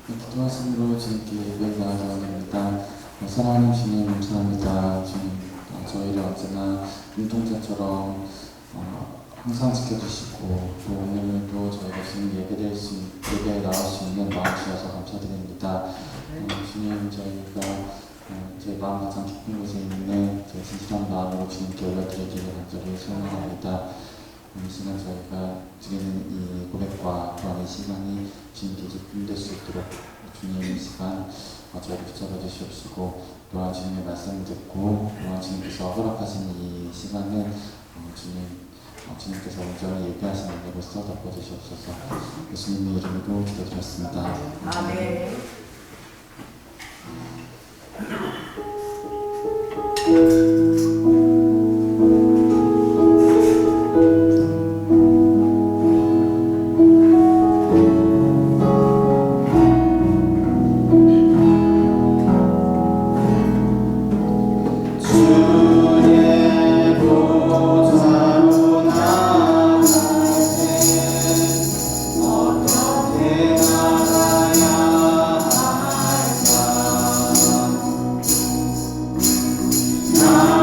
기도하심으로 주님께 예배를 나가기 원합니다. 사랑하는 주님 감사합니다. 주님 저희를 언제나 눈동자처럼 항상 지켜주시고 또 오늘도 저희가 주님 예배에 나올 수 있는 마음 주셔서 감사드립니다. 주님 저희가 제 마음 가장 깊은 곳에 있는 제 진실한 마음으로 주님께 올려드리기를 간절히 소원합니다. 이 시간 저희가 드리는 이 고백과 또한 이 시간이 주님께 기쁨될 수 있도록 주님 이 시간 저희를 붙잡아 주시옵시고 또한 주님의 말씀을 듣고 또한 주님께서 허락하신 이 시간은 주님께서 온전히 예배하신 은혜로 쏟아부어 주시옵소서. 예수님의 이름으로 기도드렸습니다. 아멘. 나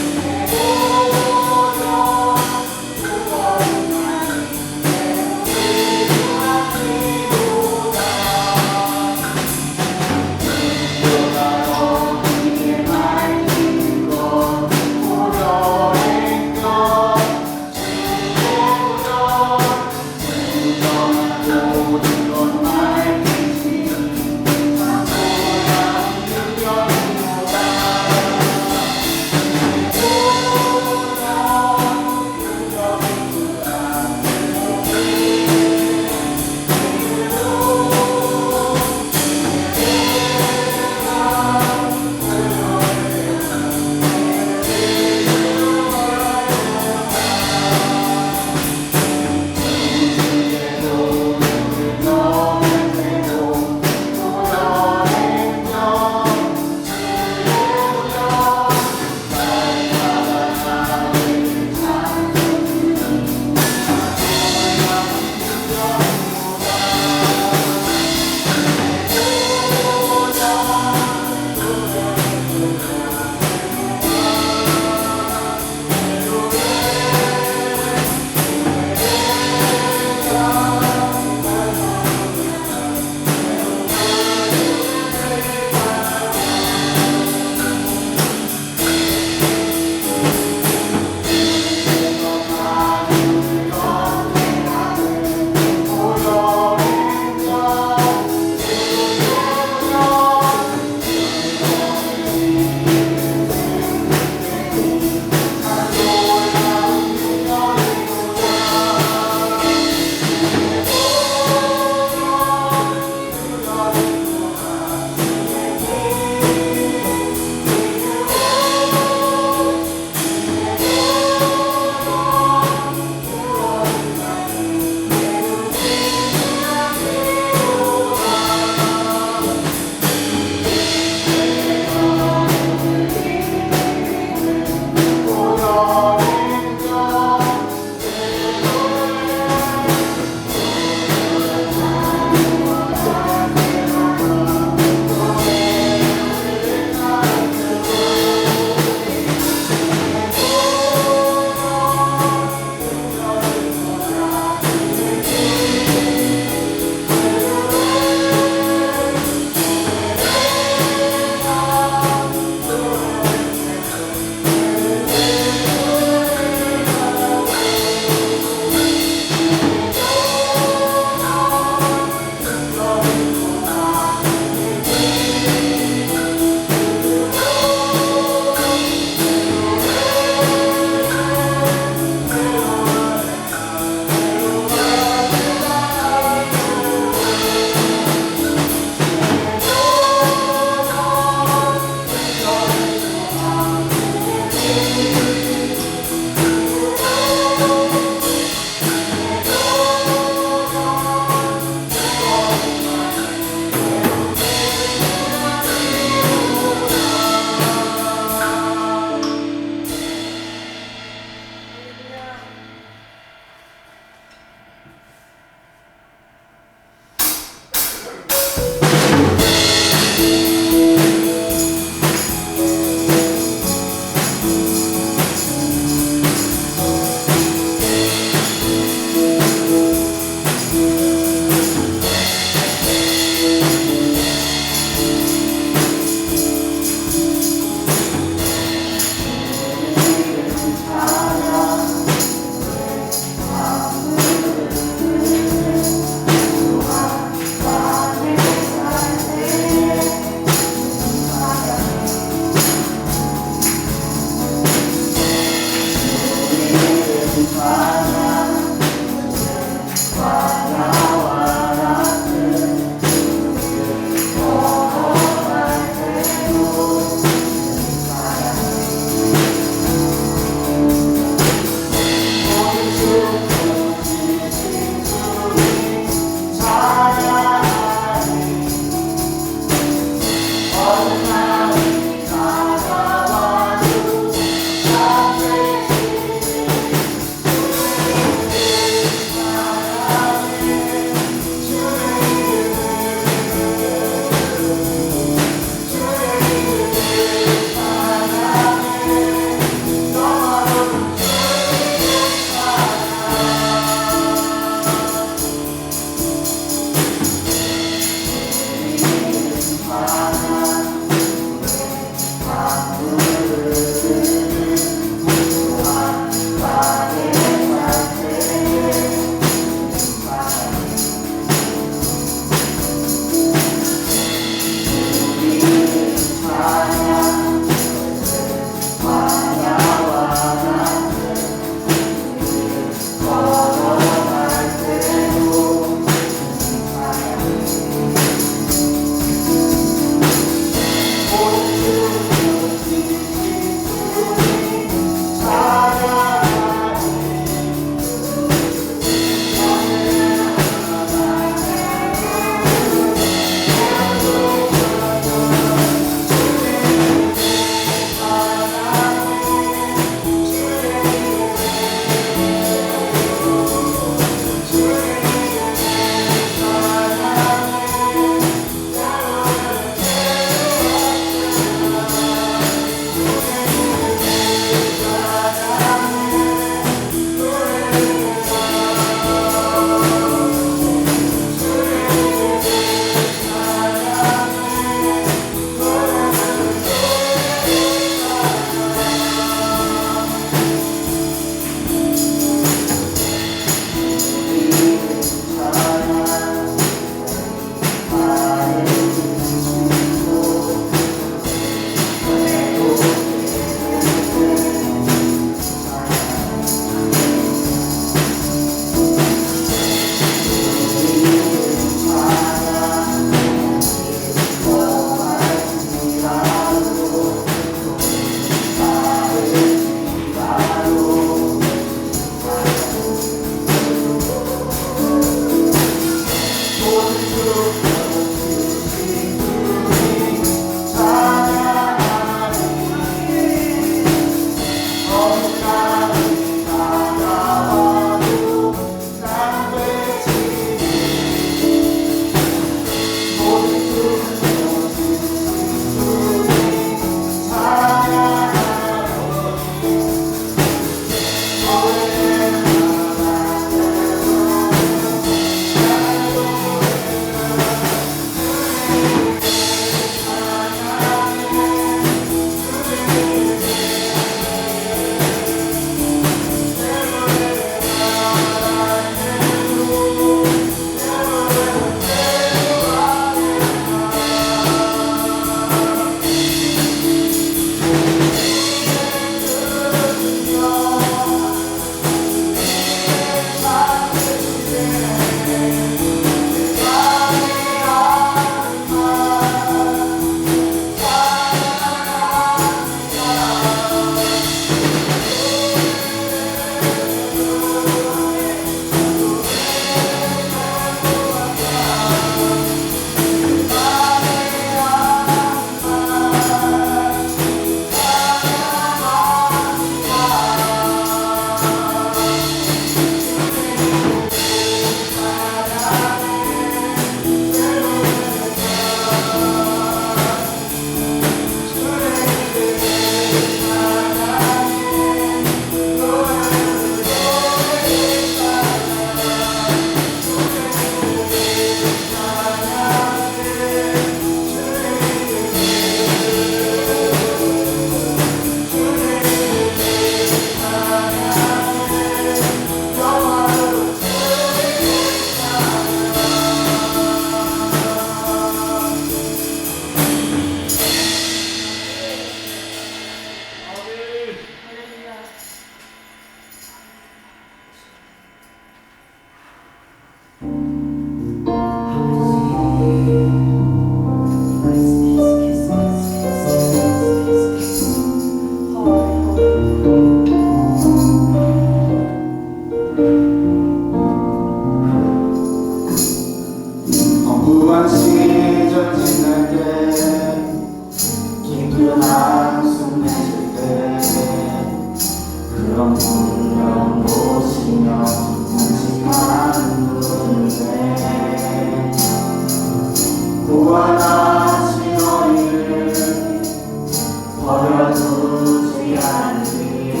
돌아오지 않으니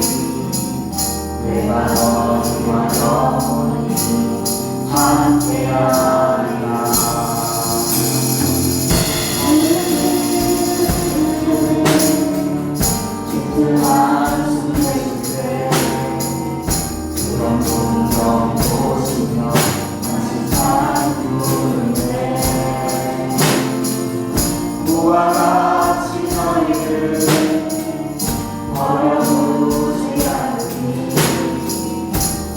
내가 너희와 영원히 함께하리라. 깊은 한숨 내쉴 때 그런 풍경 보시며 다시 잠드는데 무화 같이 너희를 버려두지 않으니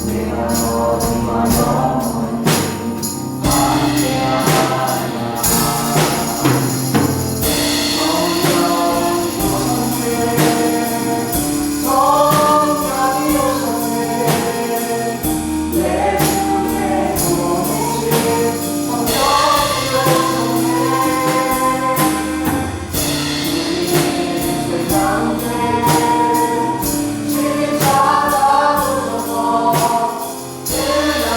내가 너희와 영원히 함께하리라. 성령이 오셨네. 내 주에 보내신 성령이 오셨네. 우리 가운데 주님 찾아오셔서 내가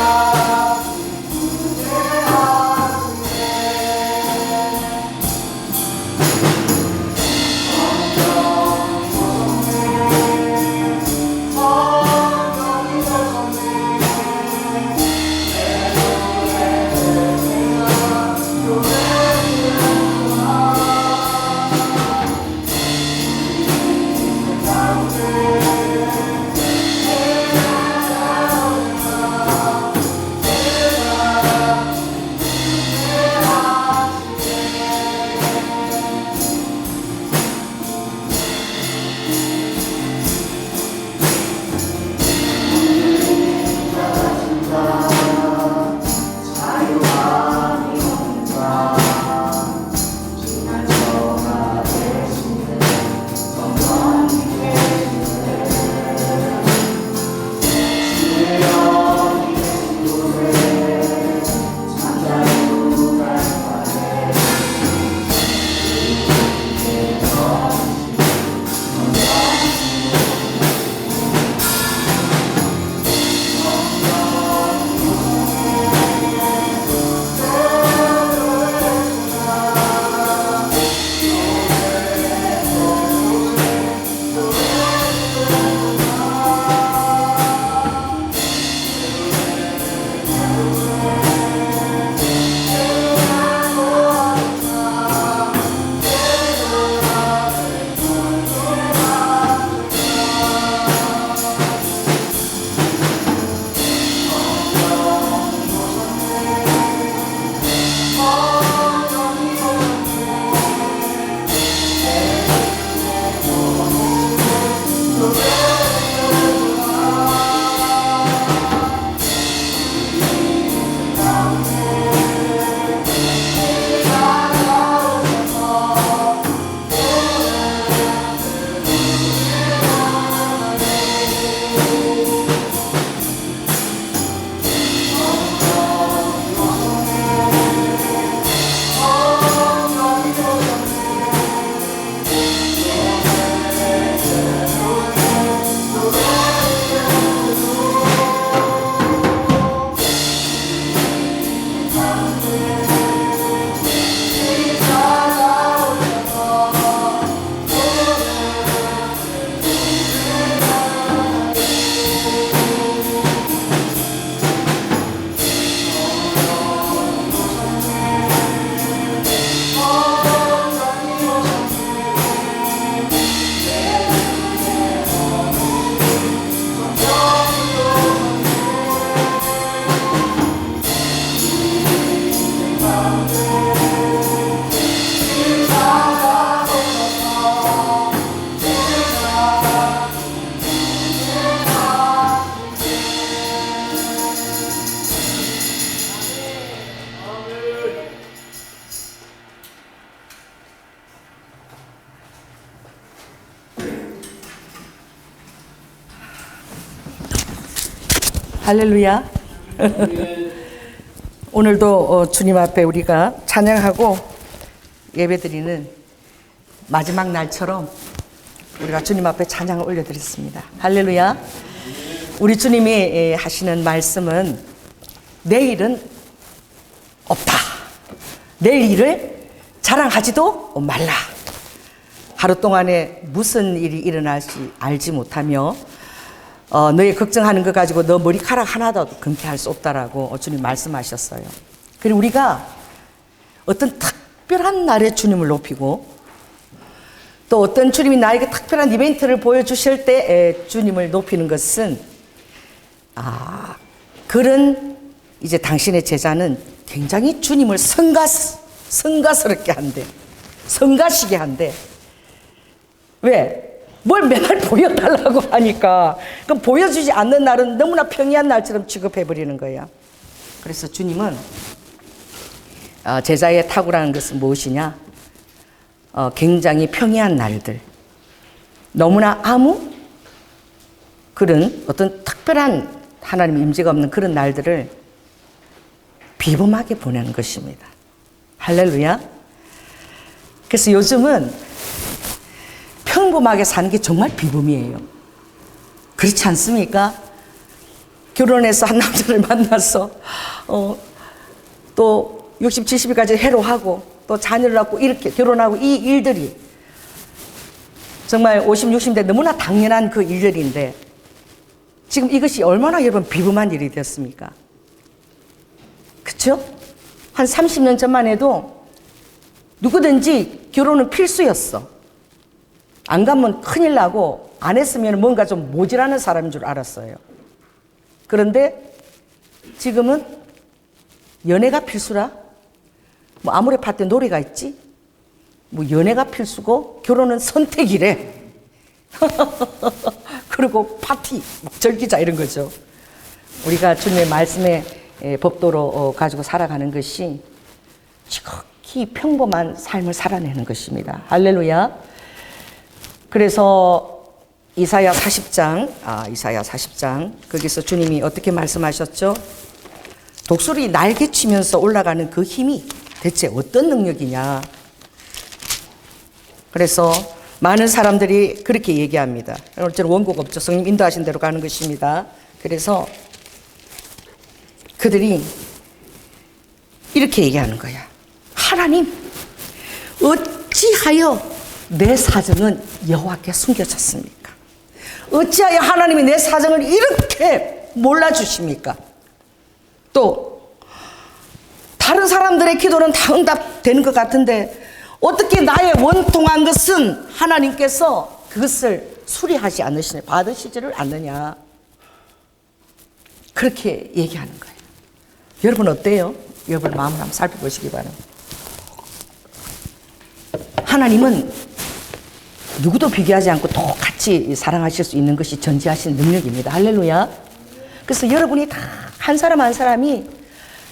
할렐루야. 오늘도 주님 앞에 우리가 찬양하고 예배드리는 마지막 날처럼 우리가 주님 앞에 찬양을 올려드렸습니다. 할렐루야. 우리 주님이 하시는 말씀은 내일은 없다. 내일 일을 자랑하지도 말라. 하루 동안에 무슨 일이 일어날지 알지 못하며 너의 걱정하는 것 가지고 너 머리카락 하나도 금태할 수 없다라고 주님 말씀하셨어요. 그리고 우리가 어떤 특별한 날에 주님을 높이고 또 어떤 주님이 나에게 특별한 이벤트를 보여주실 때 주님을 높이는 것은 그런 이제 당신의 제자는 굉장히 주님을 성가스럽게 한대. 성가시게 한대. 왜? 뭘 맨날 보여달라고 하니까 그럼 보여주지 않는 날은 너무나 평이한 날처럼 취급해버리는 거야. 그래서 주님은 제자의 탁월한 것은 무엇이냐? 굉장히 평이한 날들, 너무나 아무 그런 어떤 특별한 하나님의 임재가 없는 그런 날들을 비범하게 보내는 것입니다. 할렐루야. 그래서 요즘은 평범하게 사는 게 정말 비범이에요. 그렇지 않습니까? 결혼해서 한 남자를 만나서 또 60, 70일까지 해로하고 또 자녀를 낳고 이렇게 결혼하고 이 일들이 정말 50, 60대 너무나 당연한 그 일들인데 지금 이것이 얼마나 여러분 비범한 일이 됐습니까? 그렇죠? 한 30년 전만 해도 누구든지 결혼은 필수였어. 안 가면 큰일 나고 안 했으면 뭔가 좀 모질하는 사람인 줄 알았어요. 그런데 지금은 연애가 필수라? 뭐 아무리 파트 노래가 있지? 뭐 연애가 필수고 결혼은 선택이래. 그리고 파티, 막 즐기자 이런 거죠. 우리가 주님의 말씀의 법도로 가지고 살아가는 것이 지극히 평범한 삶을 살아내는 것입니다. 할렐루야. 그래서 이사야 40장 거기서 주님이 어떻게 말씀하셨죠? 독수리 날개치면서 올라가는 그 힘이 대체 어떤 능력이냐? 그래서 많은 사람들이 그렇게 얘기합니다. 저는 원고가 없죠. 성님 인도하신 대로 가는 것입니다. 그래서 그들이 이렇게 얘기하는 거야. 하나님, 어찌하여 내 사정은 여호와께 숨겨졌습니까? 어찌하여 하나님이 내 사정을 이렇게 몰라주십니까? 또 다른 사람들의 기도는 다 응답되는 것 같은데 어떻게 나의 원통한 것은 하나님께서 그것을 수리하지 않으시냐, 받으시지를 않느냐, 그렇게 얘기하는 거예요. 여러분 어때요? 여러분 마음을 한번 살펴보시기 바랍니다. 하나님은 누구도 비교하지 않고 똑같이 사랑하실 수 있는 것이 전지하신 능력입니다. 할렐루야. 그래서 여러분이 다 한 사람 한 사람이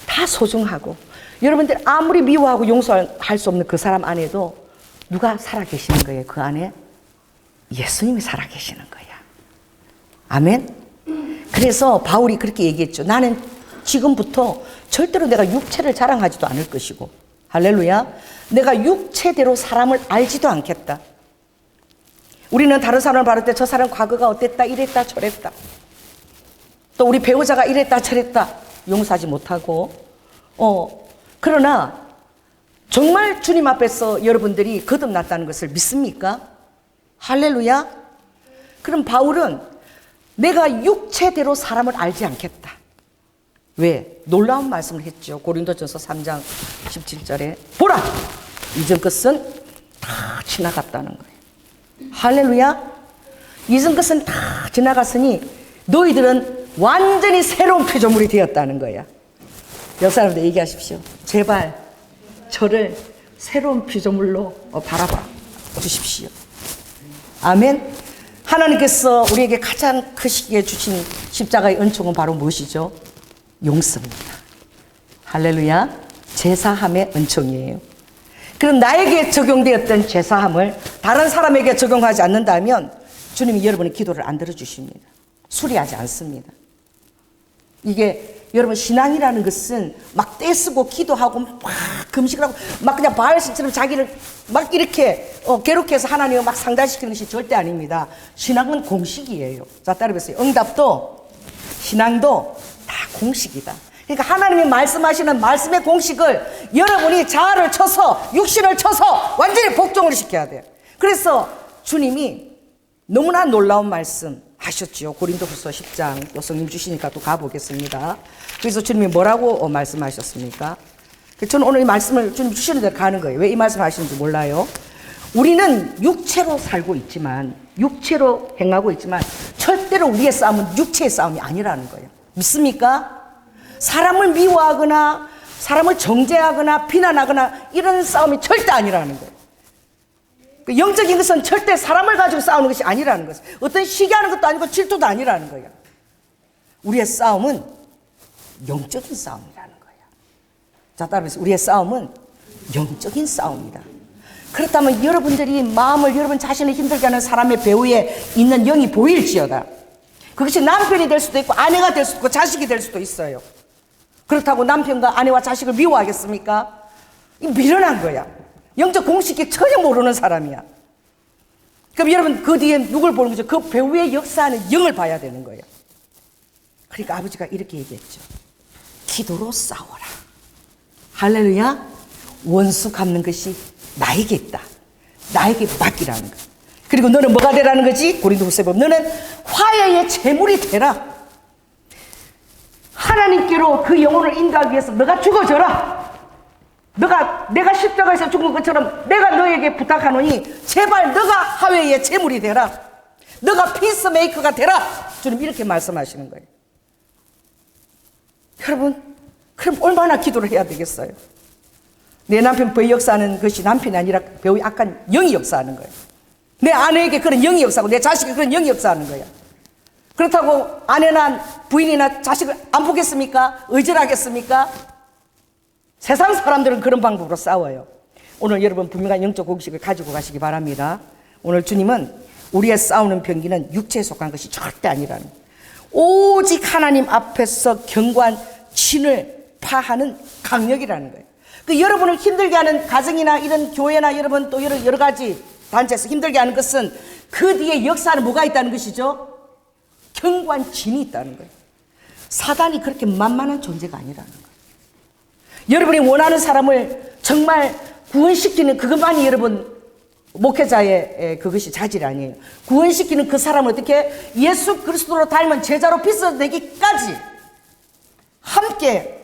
다 소중하고 여러분들 아무리 미워하고 용서할 수 없는 그 사람 안에도 누가 살아계시는 거예요? 그 안에 예수님이 살아계시는 거야. 아멘. 그래서 바울이 그렇게 얘기했죠. 나는 지금부터 절대로 내가 육체를 자랑하지도 않을 것이고, 할렐루야, 내가 육체대로 사람을 알지도 않겠다. 우리는 다른 사람을 바를 때 저 사람 과거가 어땠다, 이랬다, 저랬다, 또 우리 배우자가 이랬다, 저랬다 용서하지 못하고, 그러나 정말 주님 앞에서 여러분들이 거듭났다는 것을 믿습니까? 할렐루야. 그럼 바울은 내가 육체대로 사람을 알지 않겠다. 왜? 놀라운 말씀을 했죠. 고린도전서 3장 17절에 보라, 이전 것은 다 지나갔다는 거예요. 할렐루야. 이전 것은 다 지나갔으니 너희들은 완전히 새로운 피조물이 되었다는 거야. 옆 사람들 얘기하십시오. 제발 저를 새로운 피조물로 바라봐 주십시오. 아멘. 하나님께서 우리에게 가장 크시게 주신 십자가의 은총은 바로 무엇이죠? 용서입니다. 할렐루야. 제사함의 은총이에요. 그럼 나에게 적용되었던 제사함을 다른 사람에게 적용하지 않는다면 주님이 여러분의 기도를 안 들어주십니다. 수리하지 않습니다. 이게 여러분 신앙이라는 것은 막 떼쓰고 기도하고 막 금식을 하고 막 그냥 바알신처럼 자기를 막 이렇게 괴롭게 해서 하나님을 막 상달시키는 것이 절대 아닙니다. 신앙은 공식이에요. 자, 따라해보세요. 응답도 신앙도 다 공식이다. 그러니까 하나님이 말씀하시는 말씀의 공식을 여러분이 자아를 쳐서 육신을 쳐서 완전히 복종을 시켜야 돼요. 그래서 주님이 너무나 놀라운 말씀 하셨죠. 고린도후서 10장 또 성님 주시니까 또 가보겠습니다. 그래서 주님이 뭐라고 말씀하셨습니까? 저는 오늘 이 말씀을 주님 주시는 대로 가는 거예요. 왜 이 말씀을 하시는지 몰라요. 우리는 육체로 살고 있지만, 육체로 행하고 있지만 절대로 우리의 싸움은 육체의 싸움이 아니라는 거예요. 믿습니까? 사람을 미워하거나 사람을 정죄하거나 비난하거나 이런 싸움이 절대 아니라는 거예요. 그 영적인 것은 절대 사람을 가지고 싸우는 것이 아니라는 것이에요. 어떤 시기하는 것도 아니고 질투도 아니라는 거예요. 우리의 싸움은 영적인 싸움이라는 거예요. 자, 따라서 우리의 싸움은 영적인 싸움이다. 그렇다면 여러분들이 마음을 여러분 자신을 힘들게 하는 사람의 배후에 있는 영이 보일지어다. 그것이 남편이 될 수도 있고 아내가 될 수도 있고 자식이 될 수도 있어요. 그렇다고 남편과 아내와 자식을 미워하겠습니까? 이 미련한 거야. 영적 공식이 전혀 모르는 사람이야. 그럼 여러분 그 뒤에 누굴 보는 거죠? 그 배후에 역사하는 영을 봐야 되는 거예요. 그러니까 아버지가 이렇게 얘기했죠. 기도로 싸워라. 할렐루야. 원수 갚는 것이 나에게 있다. 나에게 맡기라는 거. 그리고 너는 뭐가 되라는 거지? 고린도후서에 보면 너는 화해의 제물이 되라. 하나님께로 그 영혼을 인도하기 위해서 너가 죽어져라. 내가 십자가에서 죽은 것처럼 내가 너에게 부탁하노니 제발 너가 화해의 제물이 되라. 너가 피스메이커가 되라. 주님 이렇게 말씀하시는 거예요. 여러분, 그럼 얼마나 기도를 해야 되겠어요? 내 남편 배우 역사하는 것이 남편이 아니라 배우의 악한 영이 역사하는 거예요. 내 아내에게 그런 영이 역사하고 내 자식에게 그런 영이 역사하는 거예요. 그렇다고 아내나 부인이나 자식을 안 보겠습니까? 의절하겠습니까? 세상 사람들은 그런 방법으로 싸워요. 오늘 여러분 분명한 영적 공식을 가지고 가시기 바랍니다. 오늘 주님은 우리의 싸우는 병기는 육체에 속한 것이 절대 아니라는 거예요. 오직 하나님 앞에서 견고한 진을 파하는 강력이라는 거예요. 그 여러분을 힘들게 하는 가정이나 이런 교회나 여러분 또 여러 가지 단체에서 힘들게 하는 것은 그 뒤에 역사는 뭐가 있다는 것이죠? 견고한 진이 있다는 거예요. 사단이 그렇게 만만한 존재가 아니라는 거예요. 여러분이 원하는 사람을 정말 구원시키는 그것만이 여러분 목회자의 그것이 자질이 아니에요. 구원시키는 그 사람을 어떻게 예수 그리스도로 닮은 제자로 빚어내기까지 함께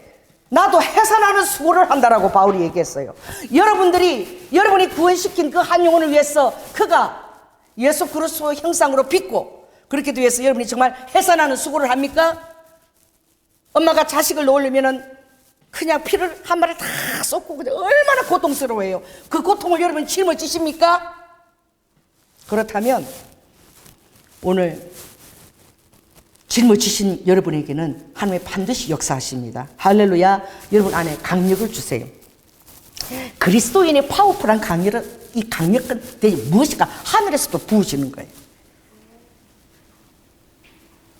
나도 해산하는 수고를 한다라고 바울이 얘기했어요. 여러분이 구원시킨 그 한 영혼을 위해서 그가 예수 그리스도의 형상으로 빚고 그렇게 위해서 여러분이 정말 해산하는 수고를 합니까? 엄마가 자식을 놓으려면은 그냥 피를 한 마리 다 쏟고 그냥 얼마나 고통스러워해요. 그 고통을 여러분 짊어지십니까? 그렇다면 오늘 짊어지신 여러분에게는 하나님이 반드시 역사하십니다. 할렐루야. 여러분 안에 강력을 주세요. 그리스도인의 파워풀한 이 강력은 무엇일까? 하늘에서도 부으시는 거예요.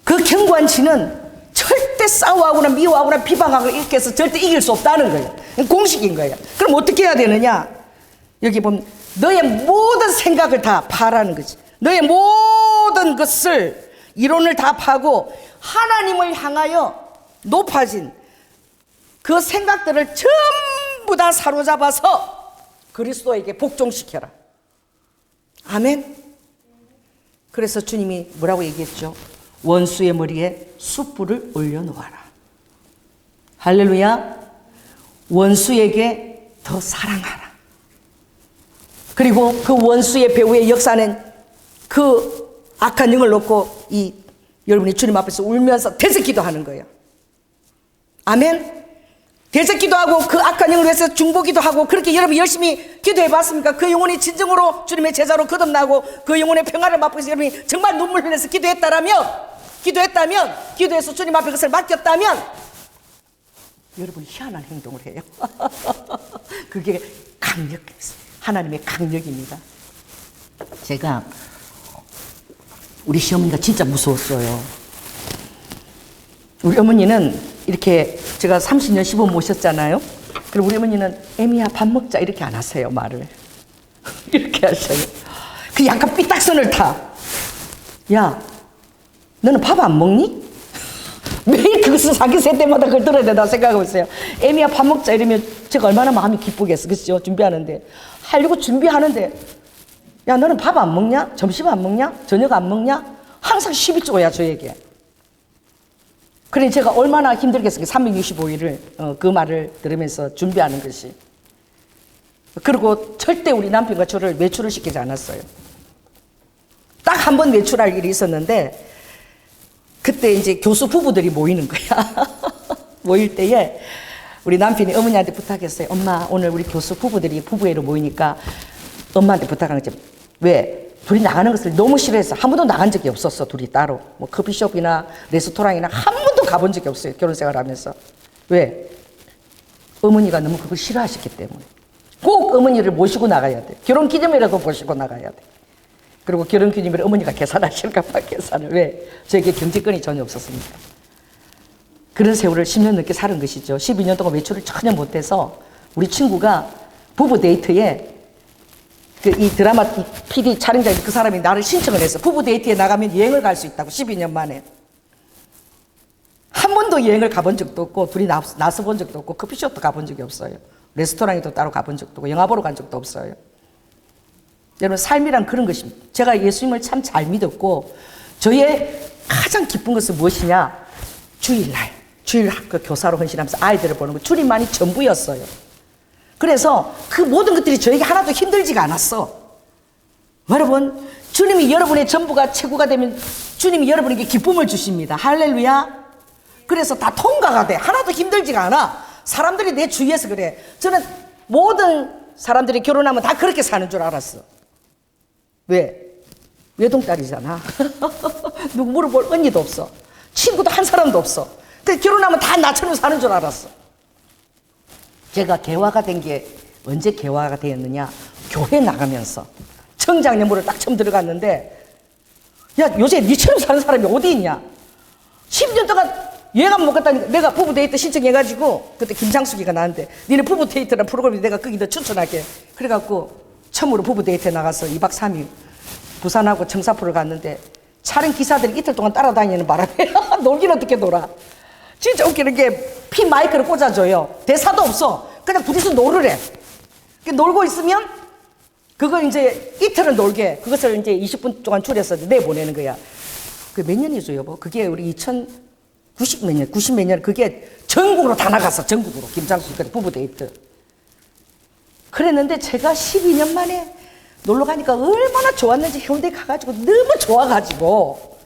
그 견고한 진은 절대 싸워하거나 미워하거나 비방하거나 이렇게 해서 절대 이길 수 없다는 거예요. 공식인 거예요. 그럼 어떻게 해야 되느냐? 여기 보면 너의 모든 생각을 다 파라는 거지. 너의 모든 것을 이론을 다 파고 하나님을 향하여 높아진 그 생각들을 전부 다 사로잡아서 그리스도에게 복종시켜라. 아멘. 그래서 주님이 뭐라고 얘기했죠? 원수의 머리에 숯불을 올려놓아라. 할렐루야. 원수에게 더 사랑하라. 그리고 그 원수의 배후의 역사는 그 악한 영을 놓고 여러분이 주님 앞에서 울면서 대적기도 하는 거예요. 아멘. 대적기도 하고 그 악한 영을 위해서 중보기도 하고 그렇게 여러분 열심히 기도해 봤습니까? 그 영혼이 진정으로 주님의 제자로 거듭나고 그 영혼의 평화를 맛보면서 여러분이 정말 눈물 흘려서 기도해서 주님 앞에 그것을 맡겼다면 여러분이 희한한 행동을 해요. 그게 하나님의 강력입니다. 제가 우리 시어머니가 진짜 무서웠어요. 우리 어머니는 이렇게 제가 30년 시부 모셨잖아요. 그럼 우리 어머니는 애미야 밥 먹자 이렇게 안 하세요. 말을 이렇게 하셔요. 그 약간 삐딱선을 타. 야 너는 밥 안 먹니? 매일 그것을 사기 세 때마다 그걸 들어야 된다 생각하고 있어요. 애미야 밥 먹자 이러면 제가 얼마나 마음이 기쁘겠어. 그렇죠? 준비하는데 하려고 준비하는데 야, 너는 밥 안 먹냐? 점심 안 먹냐? 저녁 안 먹냐? 항상 시비 쪼야, 저에게. 그래, 제가 얼마나 힘들겠어요. 365일을, 그 말을 들으면서 준비하는 것이. 그리고 절대 우리 남편과 저를 외출을 시키지 않았어요. 딱 한 번 외출할 일이 있었는데, 그때 이제 교수 부부들이 모이는 거야. 모일 때에 우리 남편이 어머니한테 부탁했어요. 엄마, 오늘 우리 교수 부부들이 부부회로 모이니까 엄마한테 부탁하는 거지. 왜? 둘이 나가는 것을 너무 싫어해서 한 번도 나간 적이 없었어. 둘이 따로. 뭐 커피숍이나 레스토랑이나 한 번도 가본 적이 없어요. 결혼 생활하면서. 왜? 어머니가 너무 그걸 싫어하셨기 때문에. 꼭 어머니를 모시고 나가야 돼. 결혼 기념이라도 모시고 나가야 돼. 그리고 결혼 기념일에 어머니가 계산하실까 봐 계산을. 왜? 저에게 경제권이 전혀 없었으니까. 그런 세월을 10년 넘게 사는 것이죠. 12년 동안 외출을 전혀 못해서 우리 친구가 부부 데이트에 이 드라마 PD 촬영자 그 사람이 나를 신청을 했어. 부부 데이트에 나가면 여행을 갈 수 있다고. 12년 만에. 한 번도 여행을 가본 적도 없고 둘이 나서 본 적도 없고 커피숍도 가본 적이 없어요. 레스토랑에도 따로 가본 적도 없고 영화 보러 간 적도 없어요. 여러분, 삶이란 그런 것입니다. 제가 예수님을 참 잘 믿었고 저의 가장 기쁜 것은 무엇이냐? 주일날 주일학교 교사로 헌신하면서 아이들을 보는 거, 주님만이 전부였어요. 그래서 그 모든 것들이 저에게 하나도 힘들지가 않았어. 여러분, 주님이 여러분의 전부가 최고가 되면 주님이 여러분에게 기쁨을 주십니다. 할렐루야. 그래서 다 통과가 돼. 하나도 힘들지가 않아. 사람들이 내 주위에서 그래. 저는 모든 사람들이 결혼하면 다 그렇게 사는 줄 알았어. 왜? 외동딸이잖아. 누구 물어볼 언니도 없어. 친구도 한 사람도 없어. 근데 결혼하면 다 나처럼 사는 줄 알았어. 제가 개화가 된 게 언제 개화가 되었느냐? 교회 나가면서 청장년부를 딱 처음 들어갔는데, 야, 요새 니처럼 사는 사람이 어디 있냐? 10년 동안 여행 못 갔다니까. 내가 부부 데이트 신청해가지고 그때 김장숙이가 나한테 니네 부부 데이트라는 프로그램이 내가 거기 너 추천할게. 그래갖고 처음으로 부부 데이트에 나가서 2박 3일 부산하고 청사포를 갔는데 차량 기사들이 이틀 동안 따라다니는 바람에 놀긴 어떻게 놀아. 진짜 웃기는 게 핀 마이크를 꽂아줘요. 대사도 없어. 그냥 둘이서 놀으래. 놀고 있으면 그걸 이제 이틀은 놀게. 그것을 이제 20분 동안 줄여서 내보내는 거야. 그게 몇 년이죠, 여보? 그게 우리 2090 몇 년, 90 몇 년, 그게 전국으로 다 나갔어. 전국으로. 김장수 부부 데이트. 그랬는데 제가 12년 만에 놀러 가니까 얼마나 좋았는지 해운대 가가지고 너무 좋아가지고,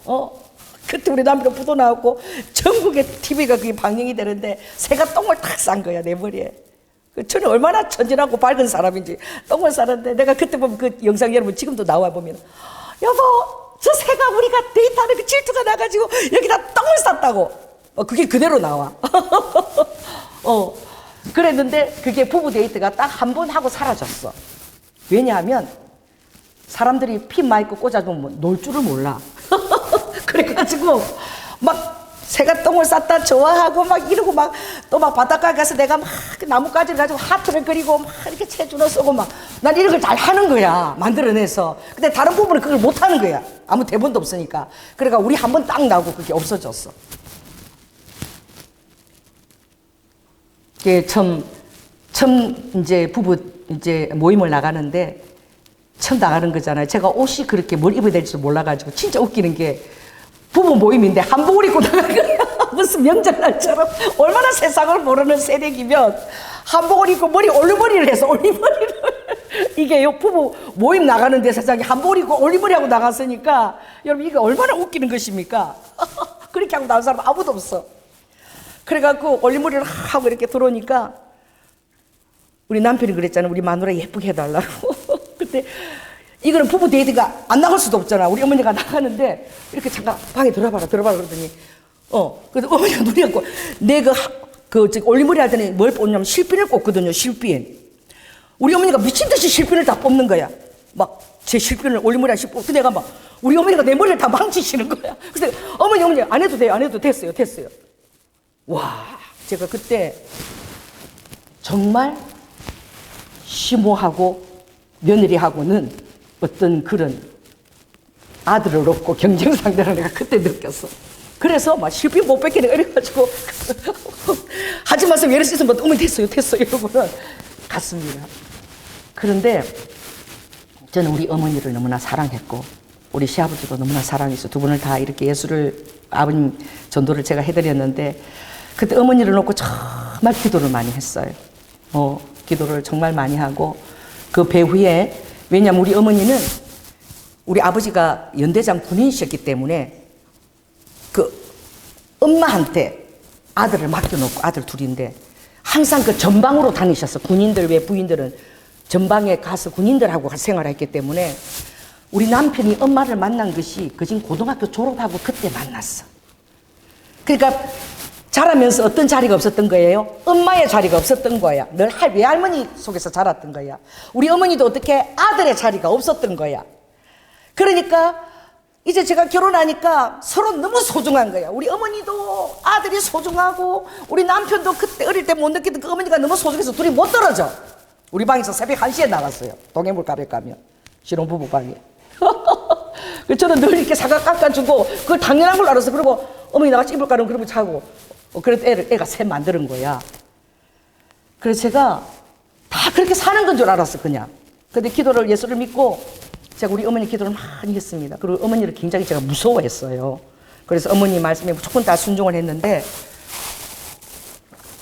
그때 우리 남편 부도 나왔고 전국의 TV가 그게 방영이 되는데 새가 똥을 탁 싼 거야, 내 머리에. 저는 얼마나 천진하고 밝은 사람인지 똥을 싸는데 내가 그때 보면 그 영상 여러분 지금도 나와 보면, 여보, 저 새가 우리가 데이트하는 그 질투가 나가지고 여기다 똥을 쌌다고. 그게 그대로 나와. 그랬는데 그게 부부 데이트가 딱 한 번 하고 사라졌어. 왜냐하면 사람들이 핀 마이크 꽂아두면 놀 줄을 몰라. 그래가지고 막 새가 똥을 쌌다 좋아하고 막 이러고 막 또 막 바닷가에 가서 내가 막 나뭇가지를 가지고 하트를 그리고 막 이렇게 채주로 쓰고 막 난 이런 걸 잘 하는 거야, 만들어내서. 근데 다른 부분은 그걸 못 하는 거야. 아무 대본도 없으니까. 그러니까 우리 한 번 딱 나오고 그게 없어졌어. 그게 처음 이제 부부 이제 모임을 나가는데 처음 나가는 거잖아요. 제가 옷이 그렇게 뭘 입어야 될지 몰라가지고 진짜 웃기는 게 부부 모임인데 한복을 입고 나가는 거야. 무슨 명절날처럼. 얼마나 세상을 모르는 세대기면 한복을 입고 머리 올리머리를 해서 올리머리를 이게요, 부부 모임 나가는데 세상에 한복을 입고 올리머리하고 나갔으니까 여러분 이게 얼마나 웃기는 것입니까? 그렇게 하고 나온 사람 아무도 없어. 그래갖고 올리머리를 하고 이렇게 들어오니까 우리 남편이 그랬잖아. 우리 마누라 예쁘게 해달라고. 그때 이거는 부부 데이트가 안 나갈 수도 없잖아. 우리 어머니가 나가는데 이렇게 잠깐 방에 들어봐라 그러더니 그래서 어머니가 눈이 갖고 내가 올리머리 하더니 뭘 뽑냐면 실핀을 꽂거든요. 실핀. 우리 어머니가 미친 듯이 실핀을 다 뽑는 거야. 막 제 실핀을 올리머리 하시 뽑고 내가 막 우리 어머니가 내 머리를 다 망치시는 거야. 그래서 어머니 안 해도 돼요. 안 해도 됐어요. 와, 제가 그때 정말 시모하고 며느리하고는 어떤 그런 아들을 얻고 경쟁 상대를 내가 그때 느꼈어. 그래서 막 실비 못 뺏기는 이래가지고 하지 마세요. 예를 들어서 뭐 어머니 됐어요 이러고는 갔습니다. 그런데 저는 우리 어머니를 너무나 사랑했고 우리 시아버지도 너무나 사랑해서 두 분을 다 이렇게 예수를 아버님 전도를 제가 해드렸는데 그때 어머니를 놓고 정말 기도를 많이 했어요. 기도를 정말 많이 하고 그 배후에 왜냐하면 우리 어머니는 우리 아버지가 연대장 군인이셨기 때문에 그 엄마한테 아들을 맡겨놓고 아들 둘인데 항상 그 전방으로 다니셨어. 군인들 왜 부인들은 전방에 가서 군인들하고 생활했기 때문에 우리 남편이 엄마를 만난 것이 그진 고등학교 졸업하고 그때 만났어. 그러니까 자라면서 어떤 자리가 없었던 거예요? 엄마의 자리가 없었던 거야. 늘 외할머니 속에서 자랐던 거야. 우리 어머니도 어떻게 아들의 자리가 없었던 거야. 그러니까 이제 제가 결혼하니까 서로 너무 소중한 거야. 우리 어머니도 아들이 소중하고 우리 남편도 그때 어릴 때 못 느끼던 그 어머니가 너무 소중해서 둘이 못 떨어져. 우리 방에서 새벽 1시에 나갔어요. 동해물 가백 가면 신혼부부 방에. 저는 늘 이렇게 사과 깎아주고 그걸 당연한 걸 알았어. 그리고 어머니 나같이 입을 가면 그러고 자고 그래도 애가 새 만드는 거야. 그래서 제가 다 그렇게 사는 건 줄 알았어 그냥. 근데 기도를 예수를 믿고 제가 우리 어머니 기도를 많이 했습니다. 그리고 어머니를 굉장히 제가 무서워했어요. 그래서 어머니 말씀에 무조건 다 순종을 했는데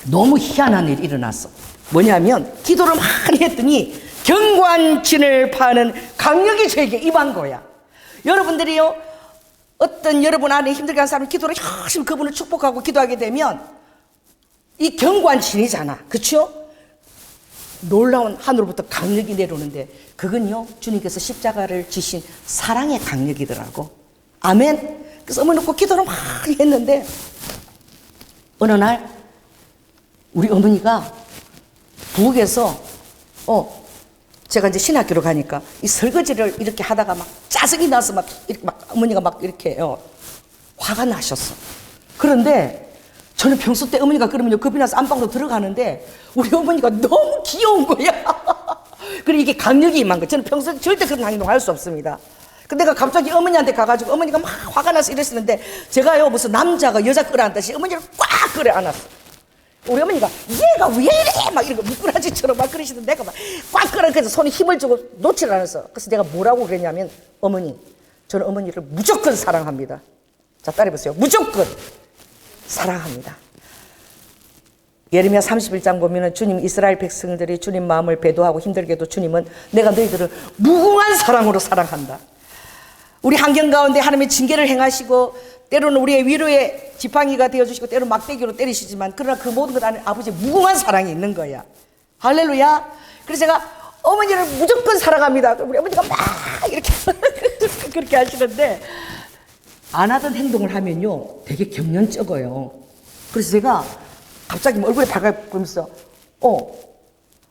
너무 희한한 일이 일어났어. 뭐냐면 기도를 많이 했더니 경관진을 파는 강력이 저에게 임한 거야. 여러분들이요 어떤 여러분 안에 힘들게 한 사람 기도를 열심히 그분을 축복하고 기도하게 되면 이 경관진이잖아. 그렇죠? 놀라운 하늘로부터 강력이 내려오는데 그건요 주님께서 십자가를 지신 사랑의 강력이더라고. 아멘. 그래서 어머니 놓고 기도를 많이 했는데 어느 날 우리 어머니가 부엌에서 제가 이제 신학교로 가니까 이 설거지를 이렇게 하다가 막 짜증이 나서 막 이렇게 막 어머니가 막 이렇게 화가 나셨어. 그런데 저는 평소 때 어머니가 그러면요 겁이 나서 안방으로 들어가는데 우리 어머니가 너무 귀여운 거야. 그리고 이게 강력이 임한 거야. 저는 평소에 절대 그런 행동 할 수 없습니다. 근데 내가 갑자기 어머니한테 가가지고 어머니가 막 화가 나서 이랬었는데 제가요 무슨 남자가 여자 끌어안듯이 어머니를 꽉 끌어안았어. 우리 어머니가 얘가 왜 이래 막 이러고 미꾸라지처럼 막 그러시던데 내가 막 꽉 끌어안고서 손에 힘을 주고 놓지를 않았어. 그래서 내가 뭐라고 그랬냐면 어머니 저는 어머니를 무조건 사랑합니다. 자 따라해보세요. 무조건 사랑합니다. 예레미야 31장 보면은 주님 이스라엘 백성들이 주님 마음을 배도하고 힘들게도 주님은 내가 너희들을 무궁한 사랑으로 사랑한다. 우리 환경 가운데 하나님의 징계를 행하시고 때로는 우리의 위로의 지팡이가 되어주시고 때로는 막대기로 때리시지만 그러나 그 모든 것 안에 아버지의 무궁한 사랑이 있는 거야. 할렐루야. 그래서 제가 어머니를 무조건 사랑합니다. 우리 어머니가 막 이렇게 그렇게 하시는데 안 하던 행동을 하면요 되게 경련쩍어요. 그래서 제가 갑자기 얼굴에 밝아보면서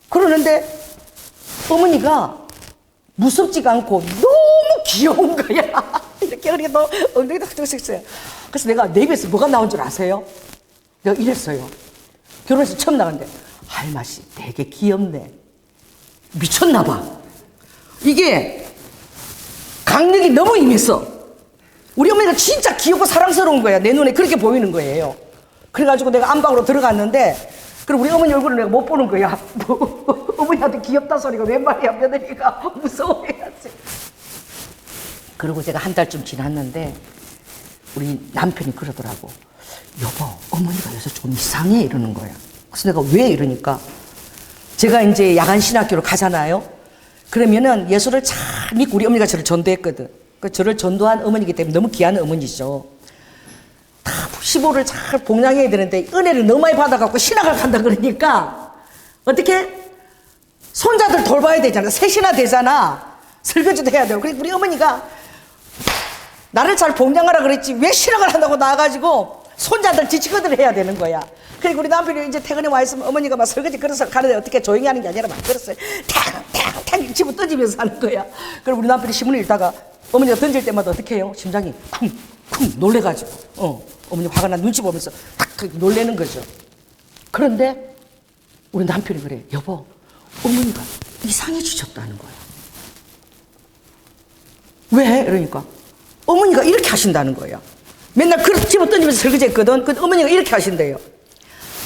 그러는데 어머니가 무섭지가 않고 너무 귀여운 거야. 이렇게 그래도 엉덩이도 툭툭했어요. 그래서 내가 내 입에서 뭐가 나온 줄 아세요? 내가 이랬어요. 결혼해서 처음 나갔는데 할맛이 되게 귀엽네. 미쳤나 봐. 이게 강력이 너무 임했어. 우리 어머니가 진짜 귀엽고 사랑스러운 거야. 내 눈에 그렇게 보이는 거예요. 그래가지고 내가 안방으로 들어갔는데 그리고 우리 어머니 얼굴을 내가 못 보는 거야. 어머니한테 귀엽다 소리가 웬 말이야. 며느리가 무서워해야지. 그리고 제가 한 달쯤 지났는데 우리 남편이 그러더라고. 여보 어머니가 요새 좀 이상해 이러는 거야. 그래서 내가 왜 이러니까 제가 이제 야간 신학교로 가잖아요. 그러면은 예수를 잘 믿고 우리 어머니가 저를 전도했거든. 저를 전도한 어머니이기 때문에 너무 귀한 어머니죠. 다 시보를 잘 봉양해야 되는데 은혜를 너무 많이 받아갖고 신학을 간다 그러니까 어떻게 손자들 돌봐야 되잖아. 셋이나 되잖아. 설거지도 해야 되고. 그래서 우리 어머니가 나를 잘 봉양하라 그랬지 왜 신학을 한다고 나와가지고 손자들 지치거들 해야 되는 거야. 그리고 우리 남편이 이제 퇴근에 와 있으면 어머니가 막 설거지 그래서 가는데 어떻게 조용히 하는 게 아니라 막 그랬어요. 탕탕탕 집어 던지면서 하는 거야. 그리고 우리 남편이 신문을 읽다가 어머니가 던질 때마다 어떻게 해요? 심장이 쿵쿵 놀래가지고 어머니 화가 나 눈치 보면서 탁 놀래는 거죠. 그런데 우리 남편이 그래. 여보 어머니가 이상해지셨다는 거야. 왜? 이러니까 어머니가 이렇게 하신다는 거야. 맨날 그렇게 집어 던지면서 설거지 했거든. 근데 어머니가 이렇게 하신대요.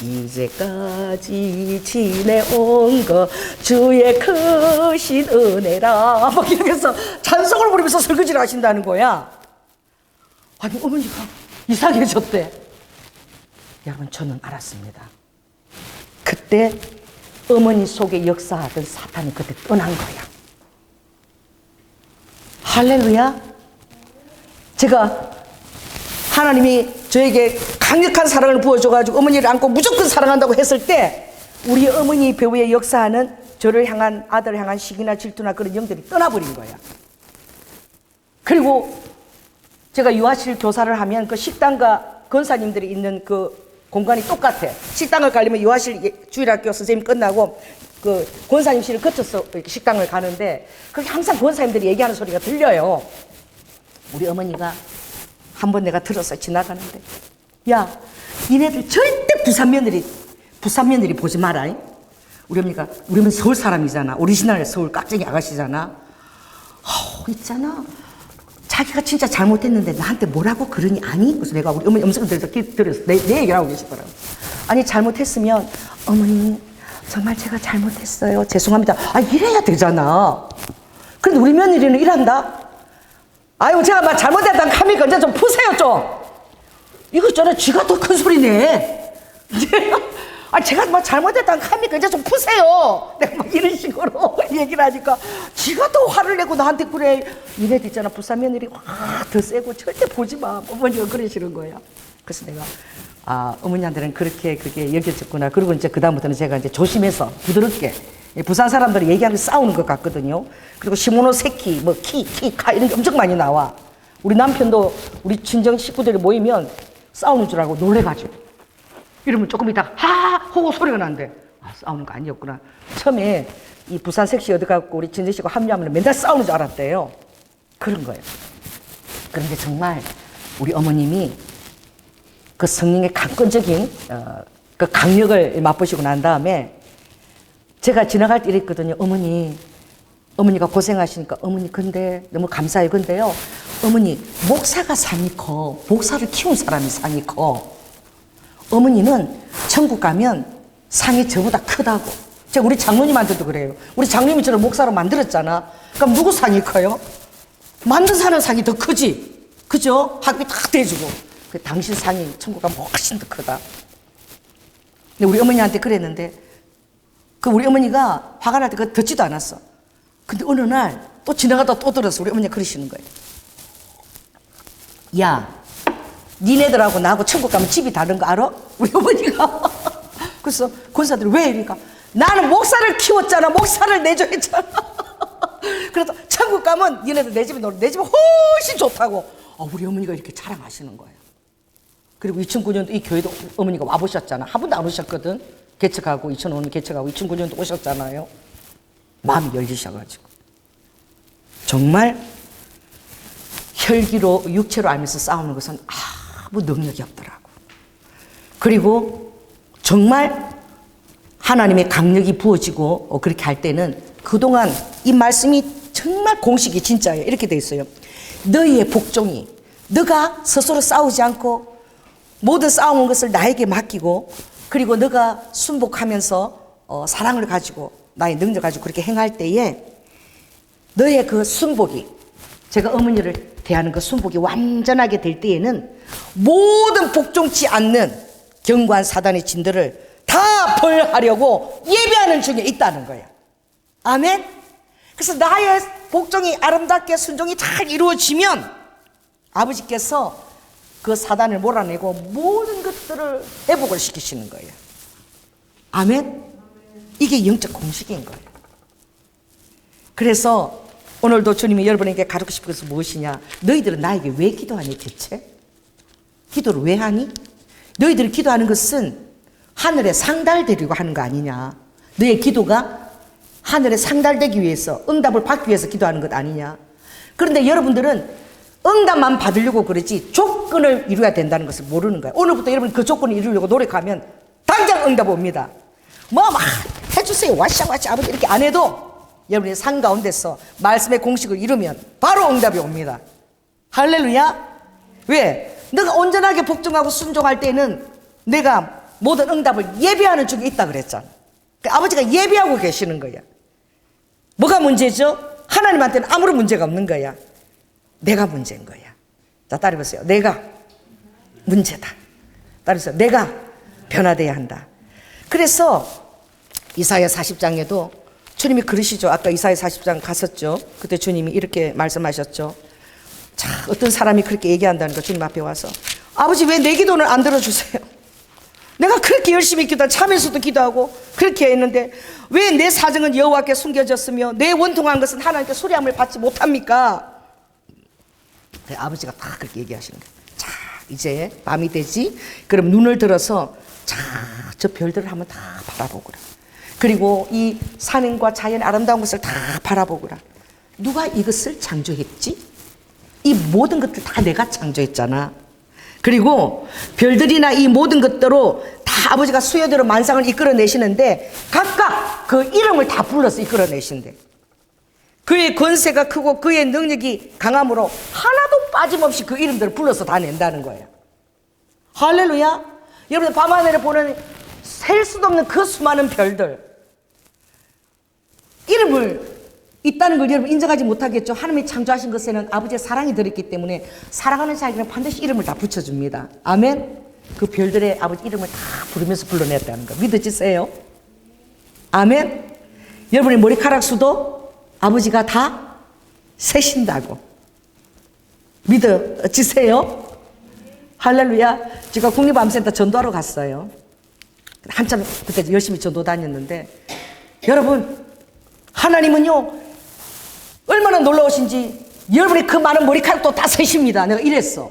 이제까지 지내온 거 주의 크신 은혜라. 막 이러면서 찬송을 부르면서 설거지를 하신다는 거야. 아니, 어머니가 이상해졌대. 여러분, 저는 알았습니다. 그때 어머니 속에 역사하던 사탄이 그때 떠난 거야. 할렐루야. 제가 하나님이 저에게 강력한 사랑을 부어줘가지고 어머니를 안고 무조건 사랑한다고 했을 때 우리 어머니 배우의 역사하는 저를 향한, 아들을 향한 시기나 질투나 그런 영들이 떠나버린 거야. 그리고 제가 유아실 교사를 하면 그 식당과 권사님들이 있는 그 공간이 똑같아. 식당을 가려면 유아실 주일학교 선생님 끝나고 그 권사님실을 거쳐서 식당을 가는데 거기 항상 권사님들이 얘기하는 소리가 들려요. 우리 어머니가 한 번 내가 들어서 지나가는데, 야, 니네들 절대 부산 며느리 보지 마라. 우리 어머니가, 우리 어머니 서울 사람이잖아. 오리지널 서울 깍쟁이 아가씨잖아. 있잖아. 자기가 진짜 잘못했는데 나한테 뭐라고 그러니 아니? 그래서 내가 우리 어머니 음성을 들었어. 내 얘기를 하고 계시더라고. 아니, 잘못했으면 어머니 정말 제가 잘못했어요. 죄송합니다. 아, 이래야 되잖아. 그런데 우리 며느리는 이란다. 아유, 제가 막 잘못했다는 카미가 이제 좀 푸세요, 좀. 이거 있잖아, 쥐가 더 큰 소리네. 아, 제가 막 잘못했다는 카미가 이제 좀 푸세요. 내가 막 이런 식으로 얘기를 하니까 쥐가 더 화를 내고 나한테 그래. 이래도 있잖아, 부산 며느리 확 더 세고 절대 보지 마. 어머니가 그러시는 거야. 그래서 내가, 아, 어머니한테는 그렇게 그게 여겨졌구나. 그리고 이제 그다음부터는 제가 이제 조심해서 부드럽게. 부산 사람들이 얘기하는 게 싸우는 것 같거든요. 그리고 시모노세키, 뭐 카 이런 게 엄청 많이 나와. 우리 남편도 우리 친정 식구들이 모이면 싸우는 줄 알고 놀래가지고 이러면 조금 있다가 하 호고 소리가 나는데, 아, 싸우는 거 아니었구나. 처음에 이 부산 섹시 얻어갖고 우리 친정 식구 합류하면 맨날 싸우는 줄 알았대요. 그런 거예요. 그런데 정말 우리 어머님이 그 성령의 강권적인 그 강력을 맛보시고 난 다음에 제가 지나갈 때 이랬거든요. 어머니가 고생하시니까 어머니 근데 너무 감사해요. 근데요, 어머니 목사가 상이 커. 목사를 키운 사람이 상이 커. 어머니는 천국 가면 상이 저보다 크다고. 제가 우리 장로님한테도 그래요. 우리 장로님이 저를 목사로 만들었잖아. 그럼 누구 상이 커요? 만든 사람 상이 더 크지. 그죠? 학비 딱 대주고. 당신 상이 천국 가면 훨씬 더 크다. 근데 우리 어머니한테 그랬는데 그 우리 어머니가 화가 날 때 그거 듣지도 않았어. 근데 어느 날 또 지나가다 또 들었어. 우리 어머니가 그러시는 거예요. 야, 니네들하고 나하고 천국 가면 집이 다른 거 알아? 우리 어머니가. 그래서 권사들이 왜 이러니까 나는 목사를 키웠잖아. 목사를 내줘했잖아. 그래서 천국 가면 니네들 내 집이 내 집은 훨씬 좋다고. 우리 어머니가 이렇게 자랑하시는 거예요. 그리고 2009년도 이 교회도 어머니가 와보셨잖아. 한 번도 안 오셨거든. 개척하고 2005년 개척하고 2009년도 오셨잖아요. 마음이 열리셔가지고 정말 혈기로 육체로 알면서 싸우는 것은 아무 능력이 없더라고. 그리고 정말 하나님의 강력이 부어지고 그렇게 할 때는 그동안 이 말씀이 정말 공식이 진짜예요. 이렇게 돼 있어요. 너희의 복종이 너가 스스로 싸우지 않고 모든 싸우는 것을 나에게 맡기고 그리고 너가 순복하면서 사랑을 가지고 나의 능력을 가지고 그렇게 행할 때에 너의 그 순복이, 제가 어머니를 대하는 그 순복이 완전하게 될 때에는 모든 복종치 않는 견고한 사단의 진들을 다 벌하려고 예배하는 중에 있다는 거야. 아멘? 그래서 나의 복종이 아름답게 순종이 잘 이루어지면 아버지께서 그 사단을 몰아내고 모든 것들을 회복을 시키시는 거예요. 아멘? 이게 영적 공식인 거예요. 그래서 오늘도 주님이 여러분에게 가르치고 싶은 것은 무엇이냐? 너희들은 나에게 왜 기도하니 대체? 기도를 왜 하니? 너희들이 기도하는 것은 하늘에 상달되려고 하는 거 아니냐? 너의 기도가 하늘에 상달되기 위해서, 응답을 받기 위해서 기도하는 것 아니냐? 그런데 여러분들은 응답만 받으려고 그러지 조건을 이루어야 된다는 것을 모르는 거예요. 오늘부터 여러분 그 조건을 이루려고 노력하면 당장 응답 옵니다. 뭐 막 해주세요. 와샤 아버지 이렇게 안 해도 여러분의 삶 가운데서 말씀의 공식을 이루면 바로 응답이 옵니다. 할렐루야. 왜? 너가 온전하게 복종하고 순종할 때는 내가 모든 응답을 예배하는 중에 있다 그랬잖아. 그러니까 아버지가 예배하고 계시는 거야. 뭐가 문제죠? 하나님한테는 아무런 문제가 없는 거야. 내가 문제인 거야. 자, 따라해보세요. 내가 문제다. 따라해보세요. 내가 변화돼야 한다. 그래서 이사야 40장에도 주님이 그러시죠. 아까 이사야 40장 갔었죠. 그때 주님이 이렇게 말씀하셨죠. 자, 어떤 사람이 그렇게 얘기한다는 거 주님 앞에 와서, 아버지 왜 내 기도는 안 들어주세요? 내가 그렇게 열심히 기도하고 참에서도 기도하고 그렇게 했는데 왜 내 사정은 여호와께 숨겨졌으며 내 원통한 것은 하나님께 수리함을 받지 못합니까? 아버지가 다 그렇게 얘기하시는 거예요. 자, 이제 밤이 되지? 그럼 눈을 들어서 자, 저 별들을 한번 다 바라보거라. 그리고 이 산행과 자연의 아름다운 것을 다 바라보거라. 누가 이것을 창조했지? 이 모든 것들 다 내가 창조했잖아. 그리고 별들이나 이 모든 것들로 다 아버지가 수요대로 만상을 이끌어내시는데 각각 그 이름을 다 불러서 이끌어내신대. 그의 권세가 크고 그의 능력이 강함으로 하나도 빠짐없이 그 이름들을 불러서 다 낸다는 거예요. 할렐루야. 여러분 밤하늘에 보는 셀 수도 없는 그 수많은 별들, 이름을 있다는 걸 여러분 인정하지 못하겠죠. 하나님이 창조하신 것에는 아버지의 사랑이 들어있기 때문에 사랑하는 자에게는 반드시 이름을 다 붙여줍니다. 아멘. 그 별들의 아버지 이름을 다 부르면서 불러냈다는 거 믿어지세요? 아멘. 여러분의 머리카락 수도 아버지가 다 세신다고 믿어지세요? 할렐루야. 제가 국립암센터 전도하러 갔어요. 한참 그때 열심히 전도 다녔는데, 여러분 하나님은요 얼마나 놀라우신지 여러분의 그 많은 머리카락도 다 세십니다. 내가 이랬어.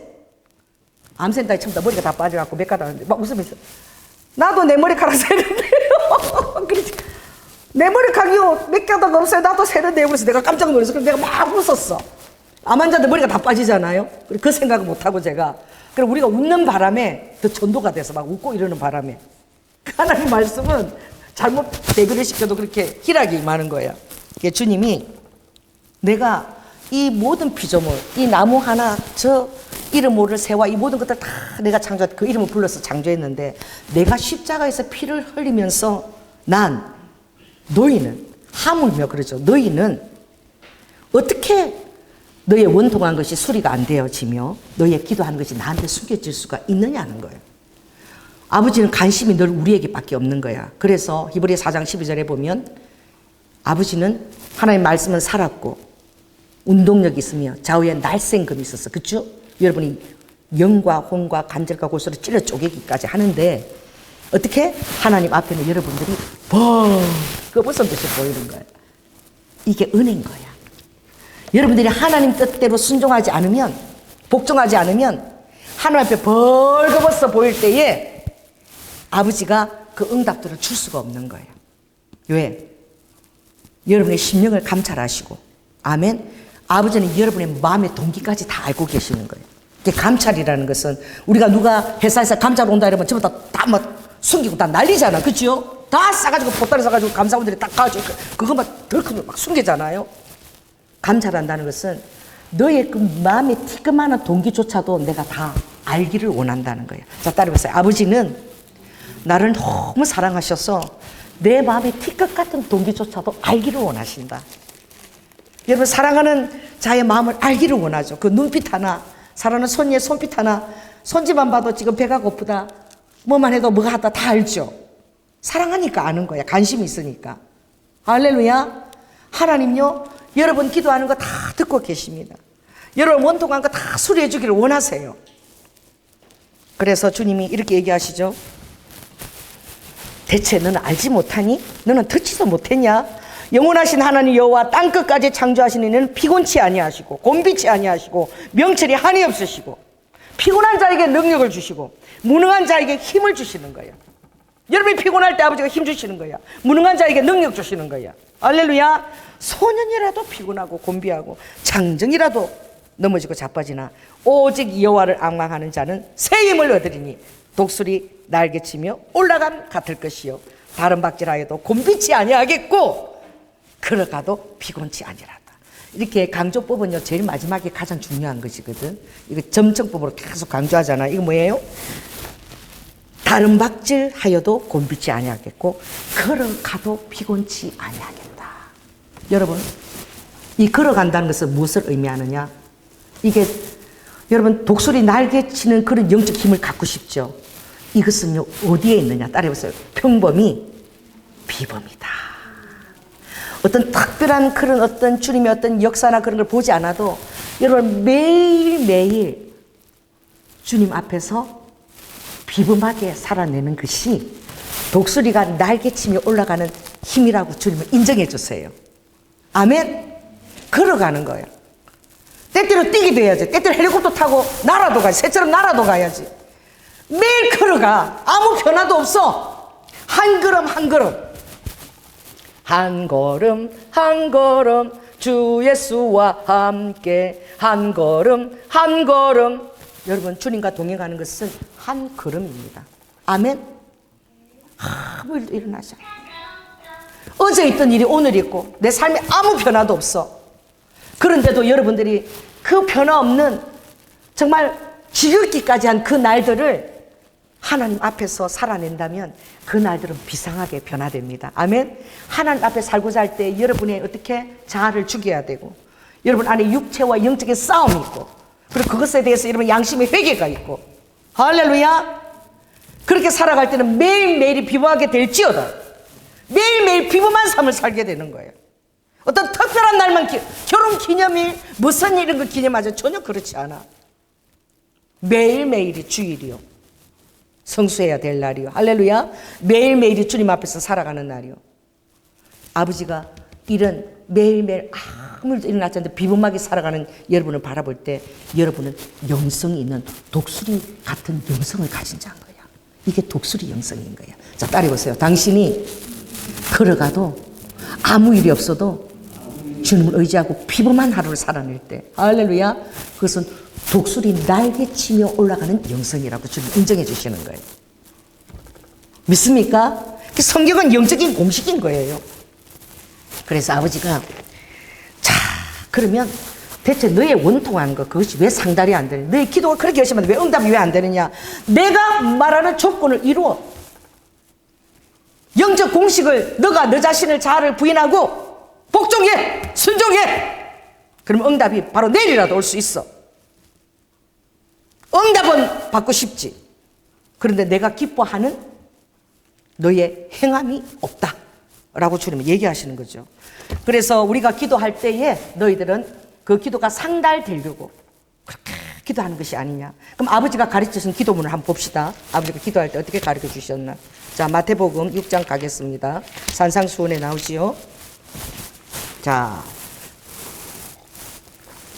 암센터에 처음 다 머리가 다 빠져갖고 몇 가닥 하는데 막 웃으면서, 나도 내 머리카락 세는데요. 그렇지. 내 머리카락이요 몇 가닥 없어요. 나도 세는데요. 그래서 내가 깜짝 놀라서 그래서 내가 막 웃었어. 암 환자들 머리가 다 빠지잖아요. 그 생각을 못하고 제가, 그럼 우리가 웃는 바람에 더 전도가 돼서 막 웃고 이러는 바람에 하나님 말씀은 잘못 대비를 시켜도 그렇게 희락이 임하는 거야. 그게 주님이 내가 이 모든 피조물, 이 나무 하나, 저 이름 모를 새와 이 모든 것들 다 내가 창조한 그 이름을 불러서 창조했는데, 내가 십자가에서 피를 흘리면서 난 너희는, 하물며 그러죠. 너희는 어떻게 너의 원통한 것이 수리가 안 되어지며 너의 기도하는 것이 나한테 숨겨질 수가 있느냐는 거예요. 아버지는 관심이 늘 우리에게밖에 없는 거야. 그래서 히브리 4장 12절에 보면 아버지는 하나님 말씀은 살았고 운동력이 있으며 좌우에 날쌘금이 있었어. 그렇죠? 여러분이 영과 혼과 관절과 골수를 찔러 쪼개기까지 하는데 어떻게? 하나님 앞에는 여러분들이 벌거벗은 듯이 보이는 거예요. 이게 은혜인 거야. 여러분들이 하나님 뜻대로 순종하지 않으면, 복종하지 않으면 하나님 앞에 벌거벗어 보일 때에 아버지가 그 응답들을 줄 수가 없는 거예요. 왜? 여러분의 심령을 감찰하시고, 아멘. 아버지는 여러분의 마음의 동기까지 다 알고 계시는 거예요. 이게 감찰이라는 것은, 우리가 누가 회사에서 감찰 온다 이러면 전부 다 막 숨기고 다 난리잖아. 그렇죠? 다 싸가지고 보따리 싸가지고 감사원들이 딱 가가지고 그것만 덜컥 막 숨기잖아요. 감찰한다는 것은 너의 그 마음의 티끌만한 동기조차도 내가 다 알기를 원한다는 거예요. 자, 따라해보세요. 아버지는 나를 너무 사랑하셔서 내 마음의 티끌 같은 동기조차도 알기를 원하신다. 여러분, 사랑하는 자의 마음을 알기를 원하죠. 그 눈빛 하나, 사랑하는 손녀의 손빛 하나, 손짓만 봐도 지금 배가 고프다, 뭐만 해도 뭐가 하다 다 알죠. 사랑하니까 아는 거야. 관심이 있으니까. 할렐루야. 하나님요, 여러분 기도하는 거 다 듣고 계십니다. 여러분 원통한 거 다 수리해 주기를 원하세요. 그래서 주님이 이렇게 얘기하시죠. 대체 너는 알지 못하니? 너는 듣지도 못했냐? 영원하신 하나님 여호와 땅끝까지 창조하신 이는 피곤치 아니하시고 곤비치 아니하시고 명철이 한이 없으시고 피곤한 자에게 능력을 주시고 무능한 자에게 힘을 주시는 거예요. 여러분이 피곤할 때 아버지가 힘 주시는 거야. 무능한 자에게 능력 주시는 거야. 할렐루야. 소년이라도 피곤하고 곤비하고 장정이라도 넘어지고 자빠지나 오직 여호와를 앙망하는 자는 새 힘을 얻으리니 독수리 날개치며 올라감 같을 것이요 다른 박질하여도 곤비치 아니하겠고 걸어가도 피곤치 아니라다. 이렇게 강조법은요 제일 마지막에 가장 중요한 것이거든. 이거 점정법으로 계속 강조하잖아. 이거 뭐예요? 다른 박질하여도 곤비지 아니하겠고 걸어가도 피곤치 아니하겠다. 여러분, 이 걸어간다는 것은 무엇을 의미하느냐? 이게 여러분 독수리 날개 치는 그런 영적 힘을 갖고 싶죠? 이것은요 어디에 있느냐? 따라해보세요. 평범이 비범이다. 어떤 특별한 그런 어떤 주님의 어떤 역사나 그런 걸 보지 않아도 여러분 매일매일 주님 앞에서 비범하게 살아내는 것이 독수리가 날개치며 올라가는 힘이라고 주님은 인정해 주세요. 아멘. 걸어가는 거예요. 때때로 뛰기도 해야지. 때때로 헬리콥터 타고 날아도 가야지. 새처럼 날아도 가야지. 매일 걸어가. 아무 변화도 없어. 한 걸음 한 걸음. 한 걸음 한 걸음 주 예수와 함께 한 걸음 한 걸음. 여러분, 주님과 동행하는 것은 한 걸음입니다. 아멘. 아무 일도 일어나지 않아. 어제 있던 일이 오늘 있고 내 삶에 아무 변화도 없어. 그런데도 여러분들이 그 변화 없는 정말 지겹기까지 한 그 날들을 하나님 앞에서 살아낸다면 그 날들은 비상하게 변화됩니다. 아멘. 하나님 앞에 살고자 할 때 여러분의 어떻게 자아를 죽여야 되고 여러분 안에 육체와 영적인 싸움이 있고 그리고 그것에 대해서 여러분 양심의 회개가 있고 할렐루야. 그렇게 살아갈 때는 매일매일이 비범하게 될지어다. 매일매일 비범한 삶을 살게 되는 거예요. 어떤 특별한 날만 결혼 기념일 무슨 이런 거 기념하죠? 전혀 그렇지 않아. 매일매일이 주일이요. 성수해야 될 날이요. 할렐루야. 매일매일이 주님 앞에서 살아가는 날이요. 아버지가 이런 매일매일 아무 일도 일어나지 않는데 비범하게 살아가는 여러분을 바라볼 때 여러분은 영성이 있는 독수리 같은 영성을 가진 자인 거야. 이게 독수리 영성인 거야. 자, 따라해보세요. 당신이 걸어가도 아무 일이 없어도 주님을 의지하고 비범한 하루를 살아낼 때 할렐루야. 그것은 독수리 날개치며 올라가는 영성이라고 주님 인정해 주시는 거예요. 믿습니까? 성경은 영적인 공식인 거예요. 그래서 아버지가 자 그러면 대체 너의 원통한 거 그것이 왜 상달이 안 되느냐? 너의 기도가 그렇게 열심히 하는데 왜 응답이 왜 안 되느냐? 내가 말하는 조건을 이루어 영적 공식을 너가 너 자신을 자아를 부인하고 복종해 순종해 그럼 응답이 바로 내일이라도 올 수 있어. 응답은 받고 싶지. 그런데 내가 기뻐하는 너의 행함이 없다 라고 주님은 얘기하시는 거죠. 그래서 우리가 기도할 때에 너희들은 그 기도가 상달되려고 그렇게 기도하는 것이 아니냐. 그럼 아버지가 가르치신 기도문을 한번 봅시다. 아버지가 기도할 때 어떻게 가르쳐 주셨나. 자, 마태복음 6장 가겠습니다. 산상수훈에 나오지요. 자,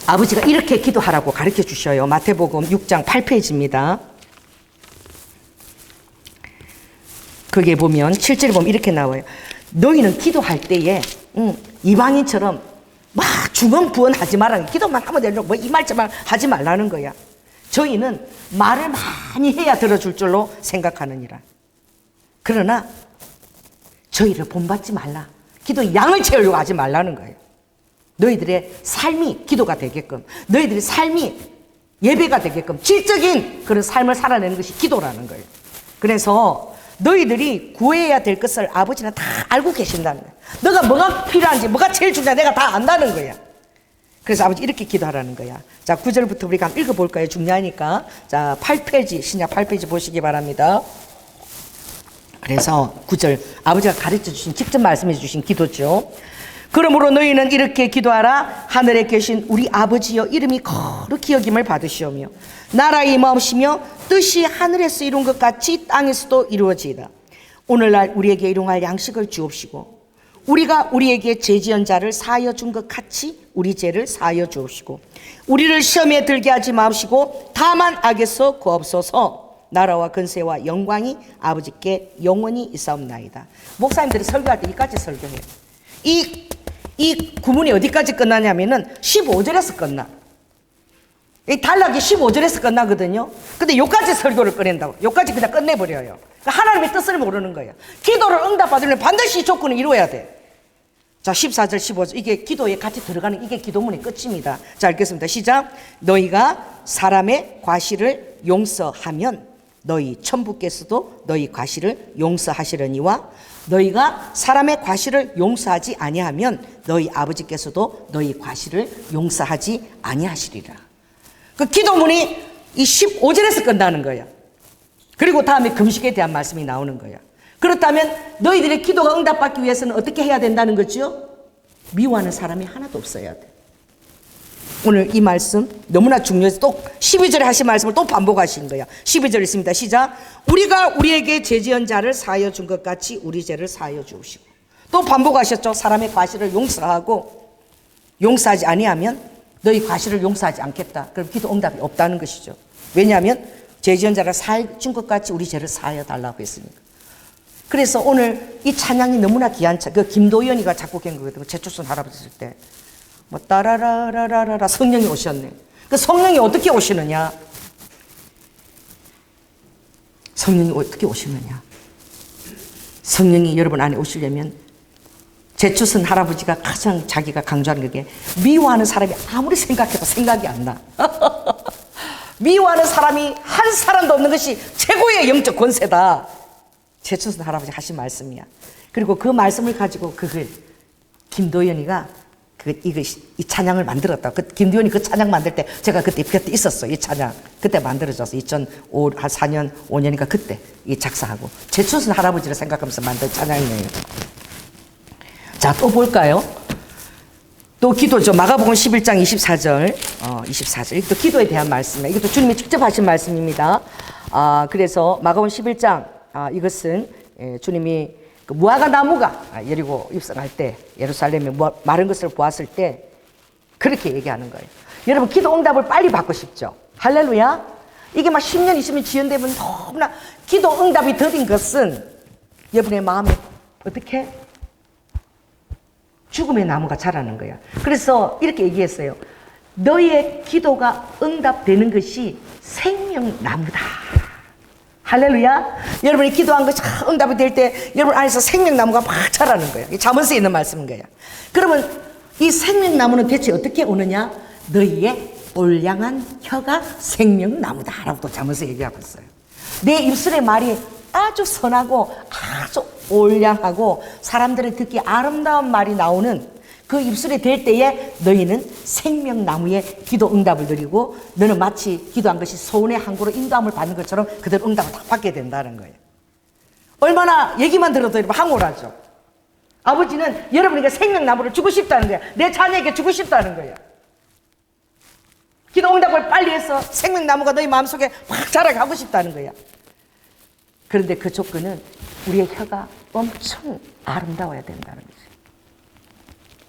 아버지가 이렇게 기도하라고 가르쳐 주셔요. 마태복음 6장 8페이지입니다. 거기에 보면 7절에 보면 이렇게 나와요. 너희는 기도할 때에 이방인처럼 막 중언부언하지 말라는 거야. 기도만 하면 되는 뭐 이 말처럼 하지 말라는 거야. 저희는 말을 많이 해야 들어줄 줄로 생각하느니라. 그러나 저희를 본받지 말라. 기도 양을 채우려고 하지 말라는 거예요. 너희들의 삶이 기도가 되게끔 너희들의 삶이 예배가 되게끔 질적인 그런 삶을 살아내는 것이 기도라는 거예요. 그래서 너희들이 구해야 될 것을 아버지는 다 알고 계신다는 거야. 너가 뭐가 필요한지 뭐가 제일 중요한지 내가 다 안다는 거야. 그래서 아버지 이렇게 기도하라는 거야. 자, 9절부터 우리가 한번 읽어볼까요? 중요하니까. 자, 8페이지 신약 8페이지 보시기 바랍니다. 그래서 9절 아버지가 가르쳐 주신 직접 말씀해 주신 기도죠. 그러므로 너희는 이렇게 기도하라. 하늘에 계신 우리 아버지여 이름이 거룩히 여김을 받으시오며 나라의 임하옵시며 뜻이 하늘에서 이룬 것 같이 땅에서도 이루어지이다. 오늘날 우리에게 일용할 양식을 주옵시고 우리가 우리에게 죄지은 자를 사하여 준 것 같이 우리 죄를 사하여 주옵시고 우리를 시험에 들게 하지 마옵시고 다만 악에서 구하옵소서. 나라와 근세와 영광이 아버지께 영원히 있사옵나이다. 목사님들이 설교할 때 이까지 설교해요. 이 구문이 어디까지 끝나냐면은 15절에서 끝나. 이 단락이 15절에서 끝나거든요. 근데 요까지 설교를 꺼낸다고. 요까지 그냥 끝내버려요. 그러니까 하나님의 뜻을 모르는 거예요. 기도를 응답받으려면 반드시 이 조건을 이루어야 돼. 자, 14절, 15절. 이게 기도에 같이 들어가는 이게 기도문의 끝입니다. 자, 읽겠습니다. 시작. 너희가 사람의 과실을 용서하면 너희 천부께서도 너희 과실을 용서하시려니와 너희가 사람의 과실을 용서하지 아니하면 너희 아버지께서도 너희 과실을 용서하지 아니하시리라. 그 기도문이 이 15절에서 끝나는 거야. 그리고 다음에 금식에 대한 말씀이 나오는 거야. 그렇다면 너희들의 기도가 응답받기 위해서는 어떻게 해야 된다는 거죠? 미워하는 사람이 하나도 없어야 돼. 오늘 이 말씀 너무나 중요해서 또 12절에 하신 말씀을 또 반복하신 거야. 12절 있습니다. 시작. 우리가 우리에게 죄지은 자를 사하여 준 것 같이 우리 죄를 사하여 주시고. 또 반복하셨죠. 사람의 과실을 용서하고 용서하지 아니하면 너희 과실을 용서하지 않겠다. 그럼 기도 응답이 없다는 것이죠. 왜냐하면 죄지은 자를 사하여 준 것 같이 우리 죄를 사하여 달라고 했으니까. 그래서 오늘 이 찬양이 너무나 귀한 그 김도연이가 작곡한 거거든요. 제초선 할아버지 있을 때. 뭐 따라라라라라 성령이 오셨네. 그 성령이 어떻게 오시느냐? 성령이 어떻게 오시느냐? 성령이 여러분 안에 오시려면 제추선 할아버지가 가장 자기가 강조하는 게 미워하는 사람이 아무리 생각해도 생각이 안 나. 미워하는 사람이 한 사람도 없는 것이 최고의 영적 권세다. 제추선 할아버지 하신 말씀이야. 그리고 그 말씀을 가지고 그걸 김도연이가 이 찬양을 만들었다. 김도연이 그 찬양 만들 때 제가 그때 있었어요. 이 찬양 그때 만들어져서 2004년 5년인가 그때 이 작사하고 제추선 할아버지를 생각하면서 만든 찬양이에요. 자, 또 볼까요? 또 기도죠. 마가복음 11장 24절 24절 이것도 기도에 대한 말씀이에요. 이것도 주님이 직접 하신 말씀입니다. 그래서 마가복음 11장 이것은 주님이 그 무화과 나무가 여리고 입성할 때 예루살렘에 마른 것을 보았을 때 그렇게 얘기하는 거예요. 여러분 기도 응답을 빨리 받고 싶죠? 할렐루야. 이게 막 10년 20년 지연되면 너무나 기도 응답이 더딘 것은 여러분의 마음에 어떻게? 죽음의 나무가 자라는 거야. 그래서 이렇게 얘기했어요. 너희의 기도가 응답되는 것이 생명나무다. 할렐루야. 여러분이 기도한 것이 응답이 될 때 여러분 안에서 생명나무가 막 자라는 거예요. 잠언서에 있는 말씀인 거야. 그러면 이 생명나무는 대체 어떻게 오느냐? 너희의 올량한 혀가 생명나무다 라고 또 잠언서 얘기하고 있어요. 내 입술의 말이 아주 선하고 아주 올량하고 사람들이 듣기 아름다운 말이 나오는 그 입술이 될 때에 너희는 생명나무의 기도 응답을 누리고 너는 마치 기도한 것이 소원의 항구로 인도함을 받는 것처럼 그대로 응답을 다 받게 된다는 거예요. 얼마나 얘기만 들어도 여러분 황홀하죠. 아버지는 여러분에게 생명나무를 주고 싶다는 거야. 내 자녀에게 주고 싶다는 거야. 기도 응답을 빨리 해서 생명나무가 너희 마음속에 확 자라가고 싶다는 거야. 그런데 그 조건은 우리의 혀가 엄청 아름다워야 된다는 거지.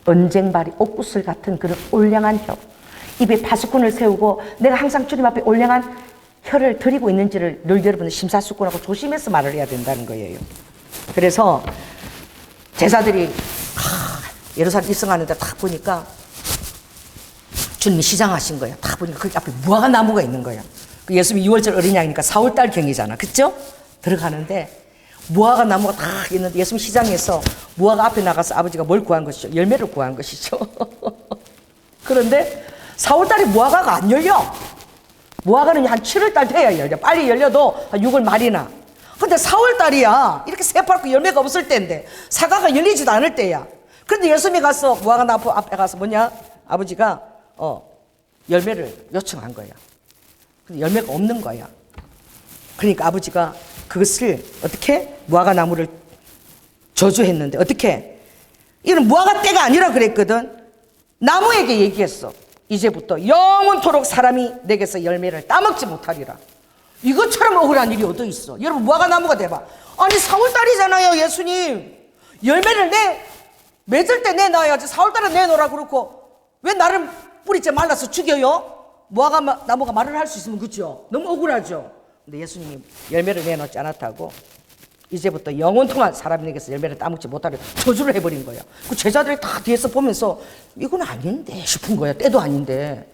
언쟁발이 옥구슬 같은 그런 올량한 혀, 입에 파수꾼을 세우고 내가 항상 주님 앞에 올량한 혀를 드리고 있는지를 늘 여러분은 심사숙고하고 조심해서 말을 해야 된다는 거예요. 그래서 제사들이 예루살렘 입성하는데 딱 보니까 주님이 시장하신 거예요. 딱 보니까 그 앞에 무화과 나무가 있는 거예요. 그 예수님이 6월절 어린 양이니까 4월달 경이잖아. 그쵸? 들어가는데 무화과 나무가 딱 있는데 예수님 시장에서 무화과 앞에 나가서 아버지가 뭘 구한 것이죠? 열매를 구한 것이죠. 그런데 4월달에 무화과가 안 열려. 무화과는 한 7월달 돼야 열려. 빨리 열려도 한 6월 말이나. 근데 4월달이야. 이렇게 새파랗고 열매가 없을 때인데 사과가 열리지도 않을 때야. 그런데 예수님이 가서 무화과 나무 앞에 가서 뭐냐? 아버지가 열매를 요청한 거야. 근데 열매가 없는 거야. 그러니까 아버지가 그것을 어떻게? 무화과 나무를 저주했는데 어떻게? 이건 무화과 때가 아니라 그랬거든. 나무에게 얘기했어. 이제부터 영원토록 사람이 내게서 열매를 따먹지 못하리라. 이것처럼 억울한 일이 어디 있어? 여러분 무화과 나무가 돼봐. 아니 4월달이잖아요 예수님. 열매를 맺을 때 내놔야지. 4월달에 내놓으라 그렇고 왜 나를 뿌리째 말라서 죽여요? 무화과 나무가 말을 할 수 있으면 그렇죠. 너무 억울하죠. 근데 예수님이 열매를 내놓지 않았다고 이제부터 영원 동안 사람에게서 열매를 따먹지 못하려 저주를 해버린 거야. 그 제자들이 다 뒤에서 보면서 이건 아닌데 싶은 거야. 때도 아닌데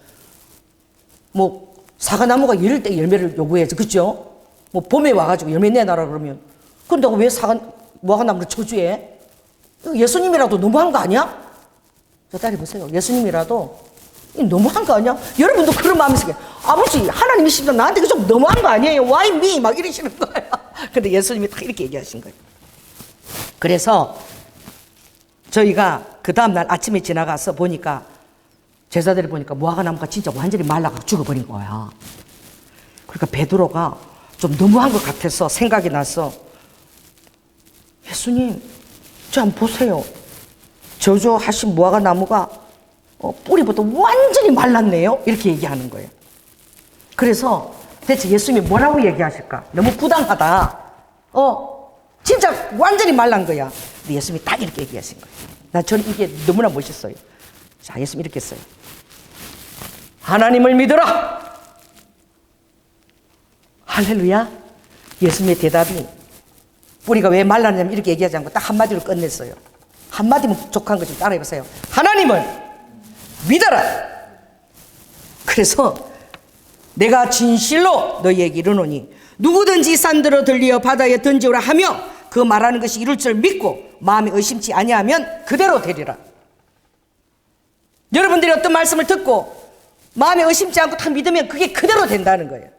뭐 사과나무가 열릴 때 열매를 요구해야지. 그렇죠? 뭐 봄에 와가지고 열매 내놔라 그러면 근데 왜 무화과나무를 저주해? 예수님이라도 너무한 거 아니야? 저 딸이 보세요. 예수님이라도 너무한 거 아니야? 여러분도 그런 마음이 있어요. 아버지, 하나님이시면 나한테 그 좀 너무한 거 아니에요? Why me? 막 이러시는 거예요. 근데 예수님이 딱 이렇게 얘기하신 거예요. 그래서 저희가 그 다음날 아침에 지나가서 보니까 제자들이 보니까 무화과나무가 진짜 완전히 말라가 죽어버린 거야. 그러니까 베드로가 좀 너무한 것 같아서 생각이 나서 예수님, 저 한번 보세요. 저주하신 무화과나무가 뿌리부터 완전히 말랐네요. 이렇게 얘기하는 거예요. 그래서 대체 예수님이 뭐라고 얘기하실까? 너무 부당하다. 진짜 완전히 말란 거야. 근데 예수님이 딱 이렇게 얘기하신 거예요. 저는 이게 너무나 멋있어요. 자, 예수님 이렇게 했어요. 하나님을 믿어라. 할렐루야. 예수님의 대답이 뿌리가 왜 말랐냐면 이렇게 얘기하지 않고 딱 한마디로 끝냈어요. 한마디면 부족한 거 좀 따라해보세요. 하나님을 믿어라. 그래서 내가 진실로 너희에게 이르노니 누구든지 산들어 들리어 바다에 던지오라 하며 그 말하는 것이 이룰 줄 믿고 마음에 의심치 아니하면 그대로 되리라. 여러분들이 어떤 말씀을 듣고 마음에 의심치 않고 다 믿으면 그게 그대로 된다는 거예요.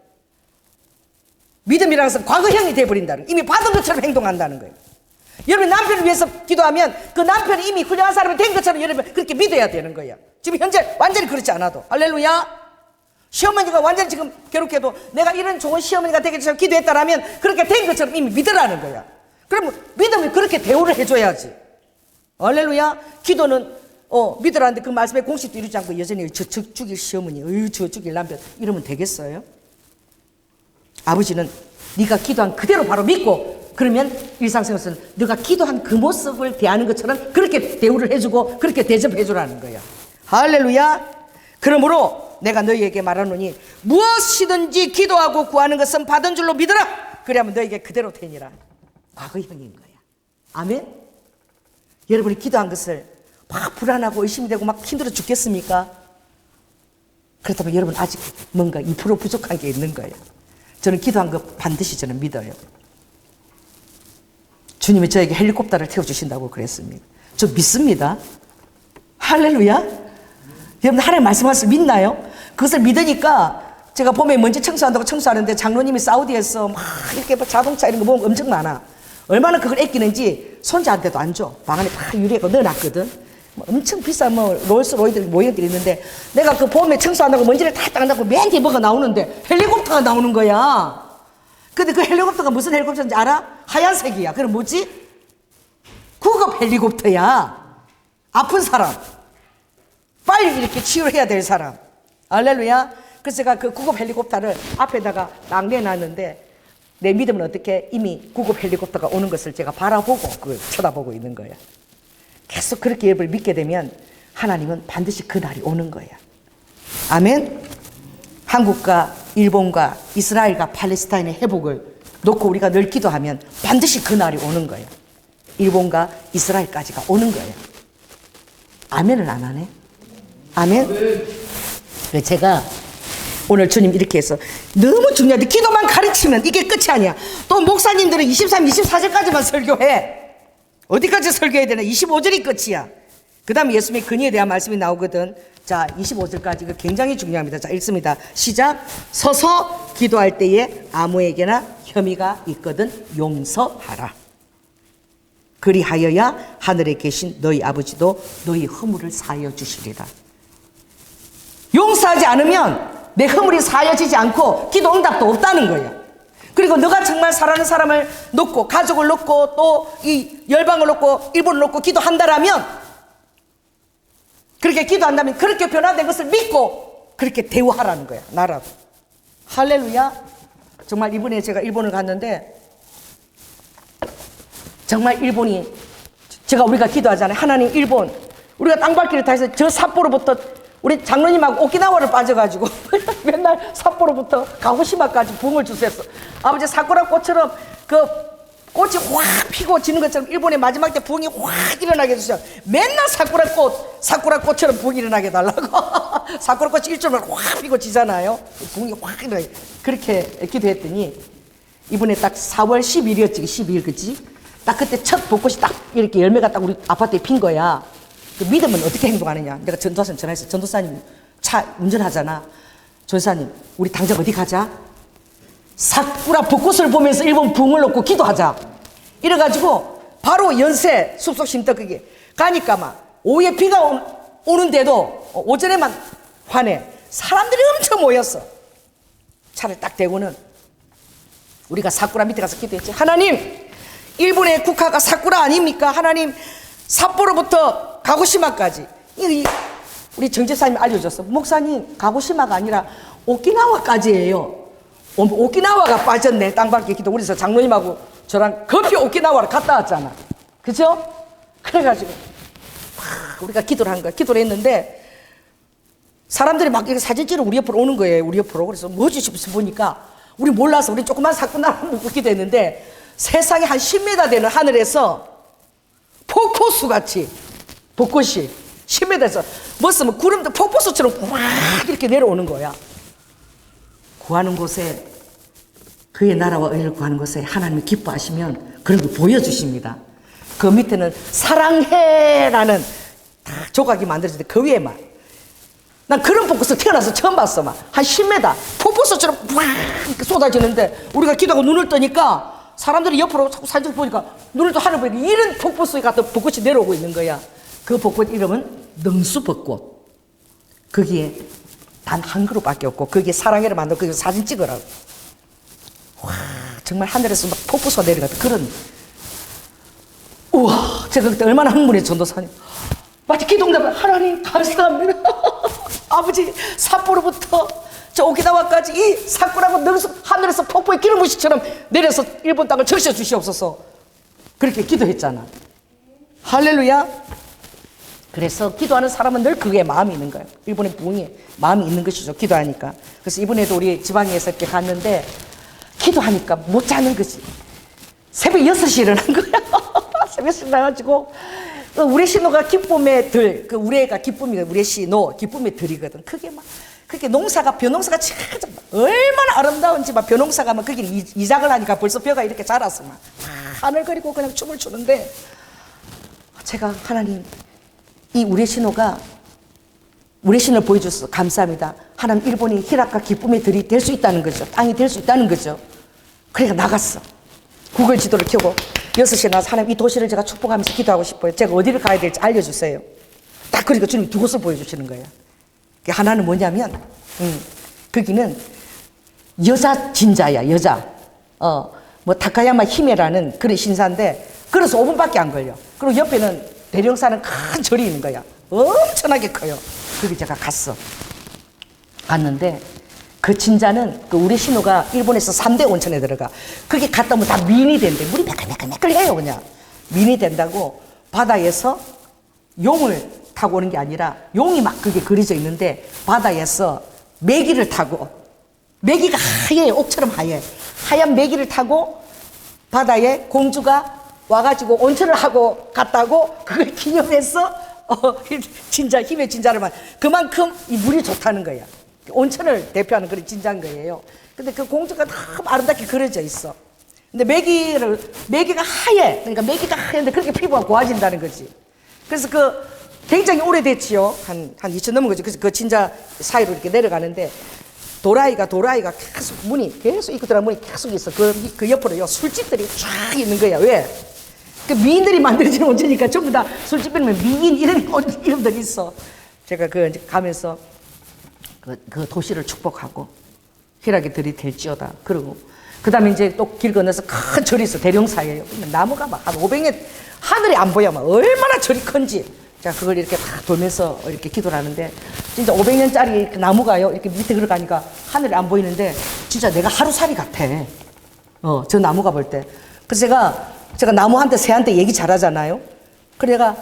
믿음이라는 것은 과거형이 돼버린다는 거예요. 이미 받은 것처럼 행동한다는 거예요. 여러분 남편을 위해서 기도하면 그 남편이 이미 훌륭한 사람이 된 것처럼 여러분 그렇게 믿어야 되는 거예요. 지금 현재 완전히 그렇지 않아도. 할렐루야. 시어머니가 완전히 지금 괴롭게도 내가 이런 좋은 시어머니가 되겠지만 기도했다라면 그렇게 된 것처럼 이미 믿으라는 거야. 그럼 믿음이 그렇게 대우를 해줘야지. 할렐루야. 기도는 믿으라는데 그 말씀에 공식도 이루지 않고 여전히 저 죽일 시어머니, 저 죽일 남편 이러면 되겠어요? 아버지는 네가 기도한 그대로 바로 믿고 그러면 일상생활에서는 네가 기도한 그 모습을 대하는 것처럼 그렇게 대우를 해주고 그렇게 대접해주라는 거야. 할렐루야. 그러므로 내가 너희에게 말하노니 무엇이든지 기도하고 구하는 것은 받은 줄로 믿으라. 그래야면 너희에게 그대로 되니라. 과거형인 거야. 아멘. 여러분이 기도한 것을 막 불안하고 의심이 되고 막 힘들어 죽겠습니까? 그렇다면 여러분 아직 뭔가 2% 부족한 게 있는 거예요. 저는 기도한 거 반드시 저는 믿어요. 주님이 저에게 헬리콥터를 태워주신다고 그랬습니다. 저 믿습니다. 할렐루야. 여러분 하나님 말씀하셔서 믿나요? 그것을 믿으니까 제가 봄에 먼지 청소한다고 청소하는데 장로님이 사우디에서 막 이렇게 자동차 이런 거 보면 엄청 많아. 얼마나 그걸 아끼는지 손자한테도 안 줘. 방 안에 다 유리하고 넣어놨거든. 엄청 비싼 롤스로이드 모형들이 있는데 내가 그 봄에 청소한다고 먼지를 다 닦는다고 맨 뒤에 뭐가 나오는데 헬리콥터가 나오는 거야. 근데 그 헬리콥터가 무슨 헬리콥터인지 알아? 하얀색이야. 그럼 뭐지? 구급 헬리콥터야. 아픈 사람, 빨리 이렇게 치유를 해야 될 사람. 할렐루야. 그래서 제가 그 구급 헬리콥터를 앞에다가 딱 내놨는데 내 믿음은 어떻게 이미 구급 헬리콥터가 오는 것을 제가 바라보고 그걸 쳐다보고 있는 거예요. 계속 그렇게 예배를 믿게 되면 하나님은 반드시 그 날이 오는 거예요. 아멘. 한국과 일본과 이스라엘과 팔레스타인의 회복을 놓고 우리가 늘 기도하면 반드시 그 날이 오는 거예요. 일본과 이스라엘까지가 오는 거예요. 아멘을 안 하네. 아멘. 제가 오늘 주님 이렇게 해서 너무 중요한데 기도만 가르치면 이게 끝이 아니야. 또 목사님들은 23, 24절까지만 설교해. 어디까지 설교해야 되나? 25절이 끝이야. 그 다음에 예수님의 근위에 대한 말씀이 나오거든. 자, 25절까지 이거 굉장히 중요합니다. 자, 읽습니다. 시작. 서서 기도할 때에 아무에게나 혐의가 있거든 용서하라. 그리하여야 하늘에 계신 너희 아버지도 너희 허물을 사하여 주시리라. 용서하지 않으면 내 허물이 사하여지지 않고 기도 응답도 없다는 거예요. 그리고 너가 정말 사랑하는 사람을 놓고 가족을 놓고 또 이 열방을 놓고 일본을 놓고 기도한다라면 그렇게 기도한다면 그렇게 변화된 것을 믿고 그렇게 대우하라는 거야. 나라도. 할렐루야. 정말 이번에 제가 일본을 갔는데 정말 일본이 제가 우리가 기도하잖아요. 하나님 일본 우리가 땅밟기를 다 해서 저 삿포로부터 우리 장로님하고 오키나와를 빠져가지고 맨날 삿포로부터 가고시마까지 부흥을 주셨어. 아버지 사쿠라 꽃처럼 그 꽃이 확 피고 지는 것처럼 일본의 마지막 때 부흥이 확 일어나게 해주세요. 맨날 사쿠라 꽃처럼 부흥이 일어나게 해달라고. 사쿠라 꽃이 일주일만 확 피고 지잖아요. 부흥이 확 일어나게. 그렇게 기도했더니 이번에 딱 4월 10일이었지. 12일 그치? 딱 그때 첫 벚꽃이 딱 이렇게 열매가 딱 우리 아파트에 핀 거야. 그 믿음은 어떻게 행동하느냐. 내가 전도사님 전화해서 전도사님 차 운전하잖아. 조사님, 우리 당장 어디 가자? 사쿠라 벚꽃을 보면서 일본 붕을 놓고 기도하자. 이래가지고 바로 연세 숲속 심떡하게 가니까 막 오후에 비가 오는데도 오전에만 화내. 사람들이 엄청 모였어. 차를 딱 대고는 우리가 사쿠라 밑에 가서 기도했지. 하나님, 일본의 국화가 사쿠라 아닙니까? 하나님, 삿포로부터 가고시마까지. 우리 정제사님이 알려줬어. 목사님, 가고시마가 아니라 오키나와까지예요. 오키나와가 빠졌네. 땅밖에 기도. 우리서 장로님하고 저랑 급히 오키나와를 갔다 왔잖아. 그죠? 그래가지고 우리가 기도를 한 거야. 기도를 했는데 사람들이 막 이렇게 사진 찍으러 우리 옆으로 오는 거예요. 우리 옆으로. 그래서 뭐지 싶어서 보니까 우리 몰라서 우리 조그만 사쿠나를 먹고 기도했는데 세상에 한 10m 되는 하늘에서 폭포수 같이 벚꽃이 10m에서 멋으면 구름도 폭포수처럼 꽉 이렇게 내려오는 거야. 구하는 곳에, 그의 나라와 의를 구하는 곳에 하나님이 기뻐하시면 그런 거 보여주십니다. 그 밑에는 사랑해라는 딱 조각이 만들어질 때 그 위에만. 난 그런 벚꽃을 태어나서 처음 봤어. 막 한 10m 폭포수처럼 막 이렇게 쏟아지는데 우리가 기도하고 눈을 뜨니까 사람들이 옆으로 자꾸 사진 보니까 눈을 또 하늘 보니까 이런 폭포수 같은 벚꽃이 내려오고 있는 거야. 그 벚꽃 이름은 능수벚꽃. 거기에 단 한 그룹밖에 없고 거기에 사랑해를 만들고 거기서 사진 찍으라고. 와, 정말 하늘에서 막 폭포수가 내려가던 그런. 우와, 제가 그때 얼마나 흥분해. 전도사님 마치 기도응답을 하나님 감사합니다. 아버지, 삿포로부터 저 오키나와까지 이 사쿠라고 능수 하늘에서 폭포의 기름부시처럼 내려서 일본 땅을 적셔 주시옵소서. 그렇게 기도했잖아. 할렐루야. 그래서 기도하는 사람은 늘 그게 마음이 있는 거예요. 일본의 부흥에 마음이 있는 것이죠. 기도하니까. 그래서 이번에도 우리 지방에서 이렇게 갔는데 기도하니까 못 자는 거지. 새벽 6시에 일어난 거야. 새벽 6시에 일어나가지고 우레 신호가 기쁨의 들, 그 우레가 기쁨이 우레 신호 기쁨의 들이거든. 그게 막 그렇게 농사가 벼농사가 참 얼마나 아름다운지 막 벼농사가 막 거기 이작을 하니까 벌써 벼가 이렇게 자라서 막 하늘거리고 그냥 춤을 추는데 제가 하나님 이 우레 신호가 우레 신호를 보여줘서 감사합니다. 하나님 일본이 희락과 기쁨의 들이 될 수 있다는 거죠. 땅이 될 수 있다는 거죠. 그러니까 나갔어. 구글 지도를 켜고 6시에 나와서 하나님 이 도시를 제가 축복하면서 기도하고 싶어요. 제가 어디를 가야 될지 알려주세요. 딱 그러니까 주님이 두 곳을 보여주시는 거예요. 하나는 뭐냐면 거기는 여자 진자야. 여자 뭐 타카야마 히메라는 그런 신사인데 그래서 5분밖에 안 걸려. 그리고 옆에는 대령사는 큰 절이 있는 거야. 엄청나게 커요. 거기 제가 갔는데 그 진자는 그 우리 신호가 일본에서 3대 온천에 들어가. 거기 갔다 오면 다 민이 된대. 물이 매끌매끌매끌해요. 그냥 민이 된다고. 바다에서 용을 타고 오는 게 아니라 용이 막 그게 그려져 있는데 바다에서 메기를 타고, 메기가 하얘, 옥처럼 하얘, 하얀 메기를 타고 바다에 공주가 와가지고 온천을 하고 갔다고. 그걸 기념해서 진자 힘의 진자를 그만큼 이 물이 좋다는 거야. 온천을 대표하는 그런 진자인 거예요. 근데 그 공주가 너무 아름답게 그려져 있어. 근데 메기가 하얘. 그러니까 메기가 하얀데 그렇게 피부가 고와진다는 거지. 그래서 그 굉장히 오래됐지요. 한 2000 넘은 거지. 그래서 그 진자 사이로 이렇게 내려가는데 도라이가 계속 문이 계속 있고 들어간 문이 계속 있어. 그 옆으로요 술집들이 쫙 있는 거야. 왜? 그 미인들이 만들어지는 온천이니까 전부 다 술집이면 미인 이런 이름들이 있어. 제가 그 가면서 그 도시를 축복하고 희락의 들이 될지어다. 그러고 그 다음에 이제 또 길 건너서 큰 절이 있어. 대령사예요. 나무가 막 한 500년 하늘이 안 보여. 막 얼마나 절이 큰지. 자, 그걸 이렇게 다 돌면서 이렇게 기도를 하는데 진짜 500년짜리 그 나무가요. 이렇게 밑에 걸어가니까 하늘이 안 보이는데 진짜 내가 하루살이 같아. 저 나무가 볼 때. 그래서 제가 나무한테 새한테 얘기 잘하잖아요. 그래 내가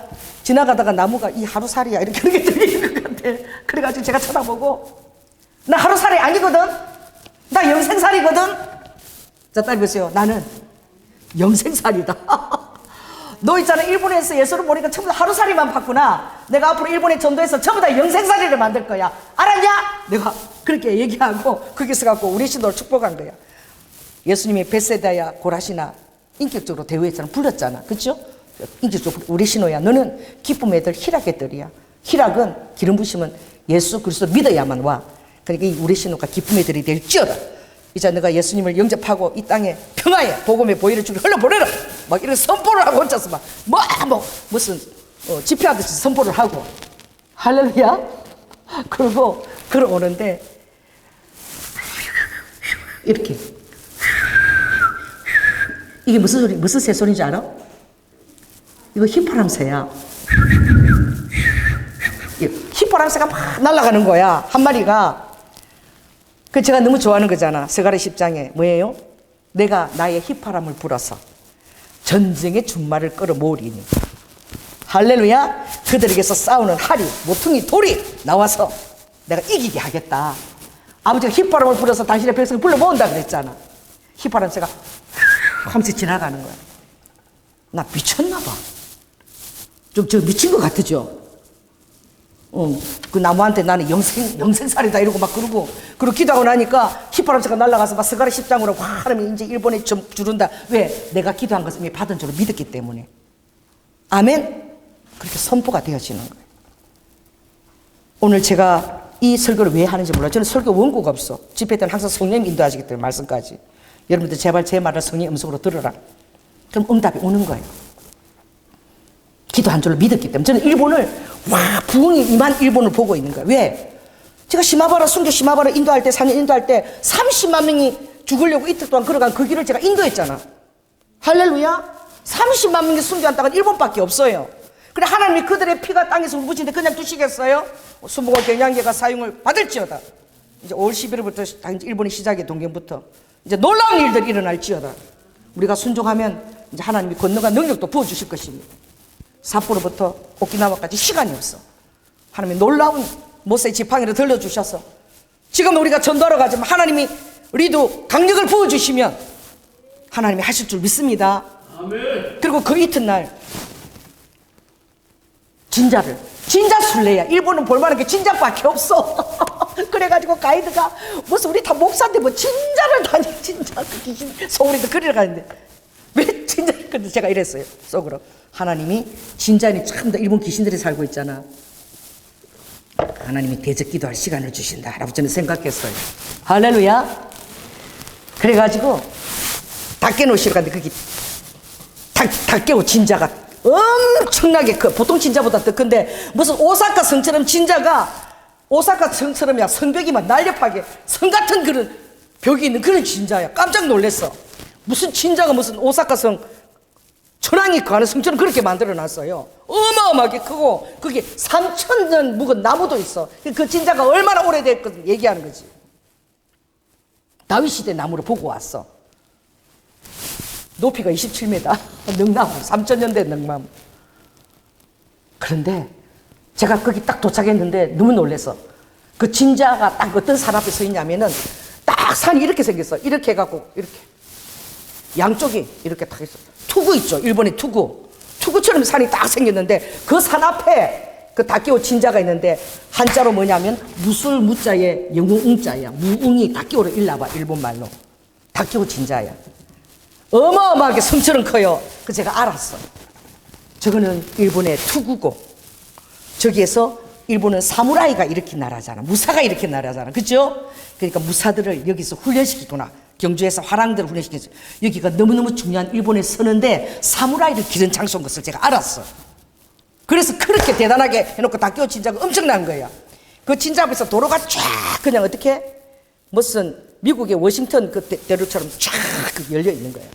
지나가다가 나무가 이 하루살이야 이렇게 들리는 것 같아. 그래가지고 제가 쳐다보고 나 하루살이 아니거든. 나 영생살이거든. 자, 딸 보세요. 나는 영생살이다. 너 있잖아. 일본에서 예수를 보니까 전부 다 하루살이만 봤구나. 내가 앞으로 일본에 전도해서 전부 다 영생살이를 만들 거야. 알았냐? 내가 그렇게 얘기하고 거기서 갖고 우리 신도를 축복한 거야. 예수님이 베세다야 고라시나 인격적으로 대우했잖아. 불렀잖아. 그렇죠? 인격적으로 우리 신호야. 너는 기쁨의 들 희락의 들이야. 희락은 기름 부심은 예수 그리스도 믿어야만 와. 그러니까 이 우리 신호가 기쁨의 들이 될지어다. 이제 내가 예수님을 영접하고 이 땅에 평화에 복음의 보혈을 주를 흘러보내라. 막 이런 선포를 하고 혼자서 무슨 집회하듯이 선포를 하고. 할렐루야. 그리고 걸어오는데 이렇게. 이게 무슨 소리, 무슨 새소리인지 알아? 이거 휘파람새야. 휘파람새가 막 날아가는 거야, 한 마리가. 그 제가 너무 좋아하는 거잖아. 스가랴 10장에 뭐예요? 내가 나의 휘파람을 불어서 전쟁의 준말을 끌어모으리니. 할렐루야. 그들에게서 싸우는 하리, 모퉁이, 돌이 나와서 내가 이기게 하겠다. 아버지가 휘파람을 불어서 당신의 백성을 불러 모은다 그랬잖아. 휘파람새가 하면서 지나가는 거야. 나 미쳤나 봐. 좀 저 미친 것 같으죠? 그 나무한테 나는 영생살이다 이러고 막 그러고 기도하고 나니까 휘파람새가 날아가서 막 스가랴 10장으로 하나님이 이제 일본에 좀 주른다. 왜? 내가 기도한 것을 이미 받은 줄로 믿었기 때문에. 아멘? 그렇게 선포가 되어지는 거예요. 오늘 제가 이 설교를 왜 하는지 몰라요. 저는 설교 원고가 없어. 집회 때는 항상 성령님 인도하시기 때문에 말씀까지. 여러분들 제발 제 말을 성령 음성으로 들으라. 그럼 응답이 오는 거예요. 기도한 줄로 믿었기 때문에. 저는 일본을 부흥이 임한 일본을 보고 있는 거예요. 왜? 제가 시마바라 순교 시마바라 인도할 때 4년 인도할 때 30만 명이 죽으려고 이틀 동안 걸어간 그 길을 제가 인도했잖아. 할렐루야. 30만 명이 순교한 땅은 일본밖에 없어요. 그래 하나님이 그들의 피가 땅에서 묻으신데 그냥 두시겠어요? 수목원 경양계가 사용을 받을지어다. 이제 5월 11일부터 일본이 시작해. 동경부터 이제 놀라운 일들이 일어날지어다. 우리가 순종하면 이제 하나님이 권능과 능력도 부어주실 것입니다. 삿포로부터 오키나와까지 시간이 없어. 하나님이 놀라운 모세의 지팡이를 들려주셔서 지금 우리가 전도하러 가지만 하나님이 우리도 강력을 부어주시면 하나님이 하실 줄 믿습니다. 아멘. 그리고 그 이튿날 진자 순례야. 일본은 볼만한 게 진자밖에 없어. 그래가지고 가이드가 무슨 우리 다 목사인데 뭐 진자를 다니. 진자 그 귀신 소울이도 그리러 가는데 왜 진자. 근데 제가 이랬어요 속으로. 하나님이 진자니 참 더 일본 귀신들이 살고 있잖아. 하나님이 대적 기도할 시간을 주신다 라고 저는 생각했어요. 할렐루야. 그래가지고 다 깨놓으시러 갔는데 거기 다 깨고 진자가 엄청나게 커. 보통 진자보다 더 큰데 무슨 오사카 성처럼 진자가 오사카 성처럼이야. 성벽이 막 날렵하게 성 같은 그런 벽이 있는 그런 진자야. 깜짝 놀랐어. 무슨 진자가 무슨 오사카 성 천왕이 가는 성처럼 그렇게 만들어놨어요. 어마어마하게 크고 거기 3,000년 묵은 나무도 있어. 그 진자가 얼마나 오래됐거든 얘기하는 거지. 다윗 시대 나무를 보고 왔어. 높이가 27m. 능나무 3,000년 된 능나무. 그런데 제가 거기 딱 도착했는데 너무 놀랐어. 그 진자가 딱 어떤 산 앞에 서 있냐면은 딱 산이 이렇게 생겼어. 이렇게 해갖고 이렇게 양쪽이 이렇게 딱 있어. 투구 있죠. 일본의 투구처럼 산이 딱 생겼는데 그 산 앞에 그 다케오 진자가 있는데 한자로 뭐냐면 무술 무자에 영웅자야. 무웅이 다케오로 일러봐. 일본말로 다케오 진자야. 어마어마하게 성처럼 커요. 그 제가 알았어. 저거는 일본의 투구고 저기에서 일본은 사무라이가 이렇게 나라잖아. 무사가 이렇게 나라잖아. 그죠? 그러니까 무사들을 여기서 훈련시키구나. 경주에서 화랑들을 훈련시켰어요. 여기가 너무너무 중요한 일본에 서는데 사무라이를 기른 장소인 것을 제가 알았어. 그래서 그렇게 대단하게 해놓고 다케오 진자가 엄청난 거야. 그 진자 앞에서 도로가 쫙 그냥 어떻게 무슨 미국의 워싱턴 그 대로처럼 쫙 열려 있는 거예요.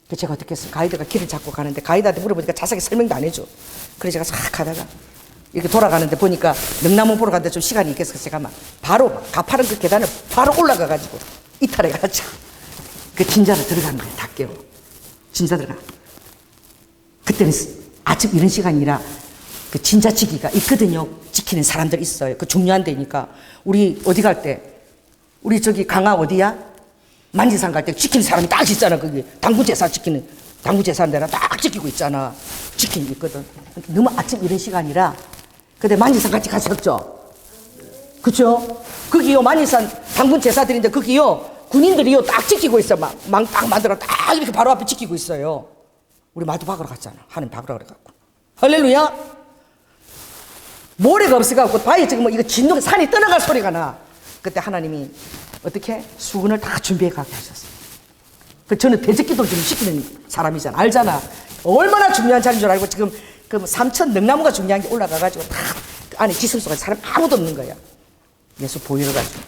그래서 제가 어떻게 했어? 가이드가 길을 잡고 가는데 가이드한테 물어보니까 자세하게 설명도 안 해줘. 그래서 제가 싹 가다가 이렇게 돌아가는데 보니까 능나무 보러 갔는데 좀 시간이 있겠어. 제가 바로 가파른 그 계단을 바로 올라가가지고 이탈해가지고 그 진자로 들어가는 거예요. 다 깨워. 진자 들어가. 그때는 아침 이런 시간이라 그 진자치기가 있거든요. 지키는 사람들 있어요. 그 중요한 데니까. 우리 어디 갈 때 우리 저기 강화 어디야? 만지산 갈 때 지키는 사람이 딱 있잖아. 거기 당구제사 지키는 당구제사는 데나 딱 지키고 있잖아. 지키는 있거든. 너무 아침 이런 시간이라. 근데 만지산 같이 가셨죠? 그쵸? 거기요 만지산 당군 제사들인데 거기요 군인들이요 딱 지키고 있어. 망 딱 만들어 딱 이렇게 바로 앞에 지키고 있어요. 우리 마두 박으러 갔잖아. 하나님 박으러 그래갖고. 할렐루야. 모래가 없어갖고 바위 지금 뭐 이거 진동 산이 떠나갈 소리가 나. 그때 하나님이 어떻게 수건을 다 준비해 가게 하셨어요. 그 저는 대적기도를 좀 시키는 사람이잖아. 알잖아. 얼마나 중요한 자리인 줄 알고 지금 그 3천 능나무가 중요한 게 올라가가지고 다 안에 지성소가 사람 아무도 없는 거야. 예수 보이러 가지고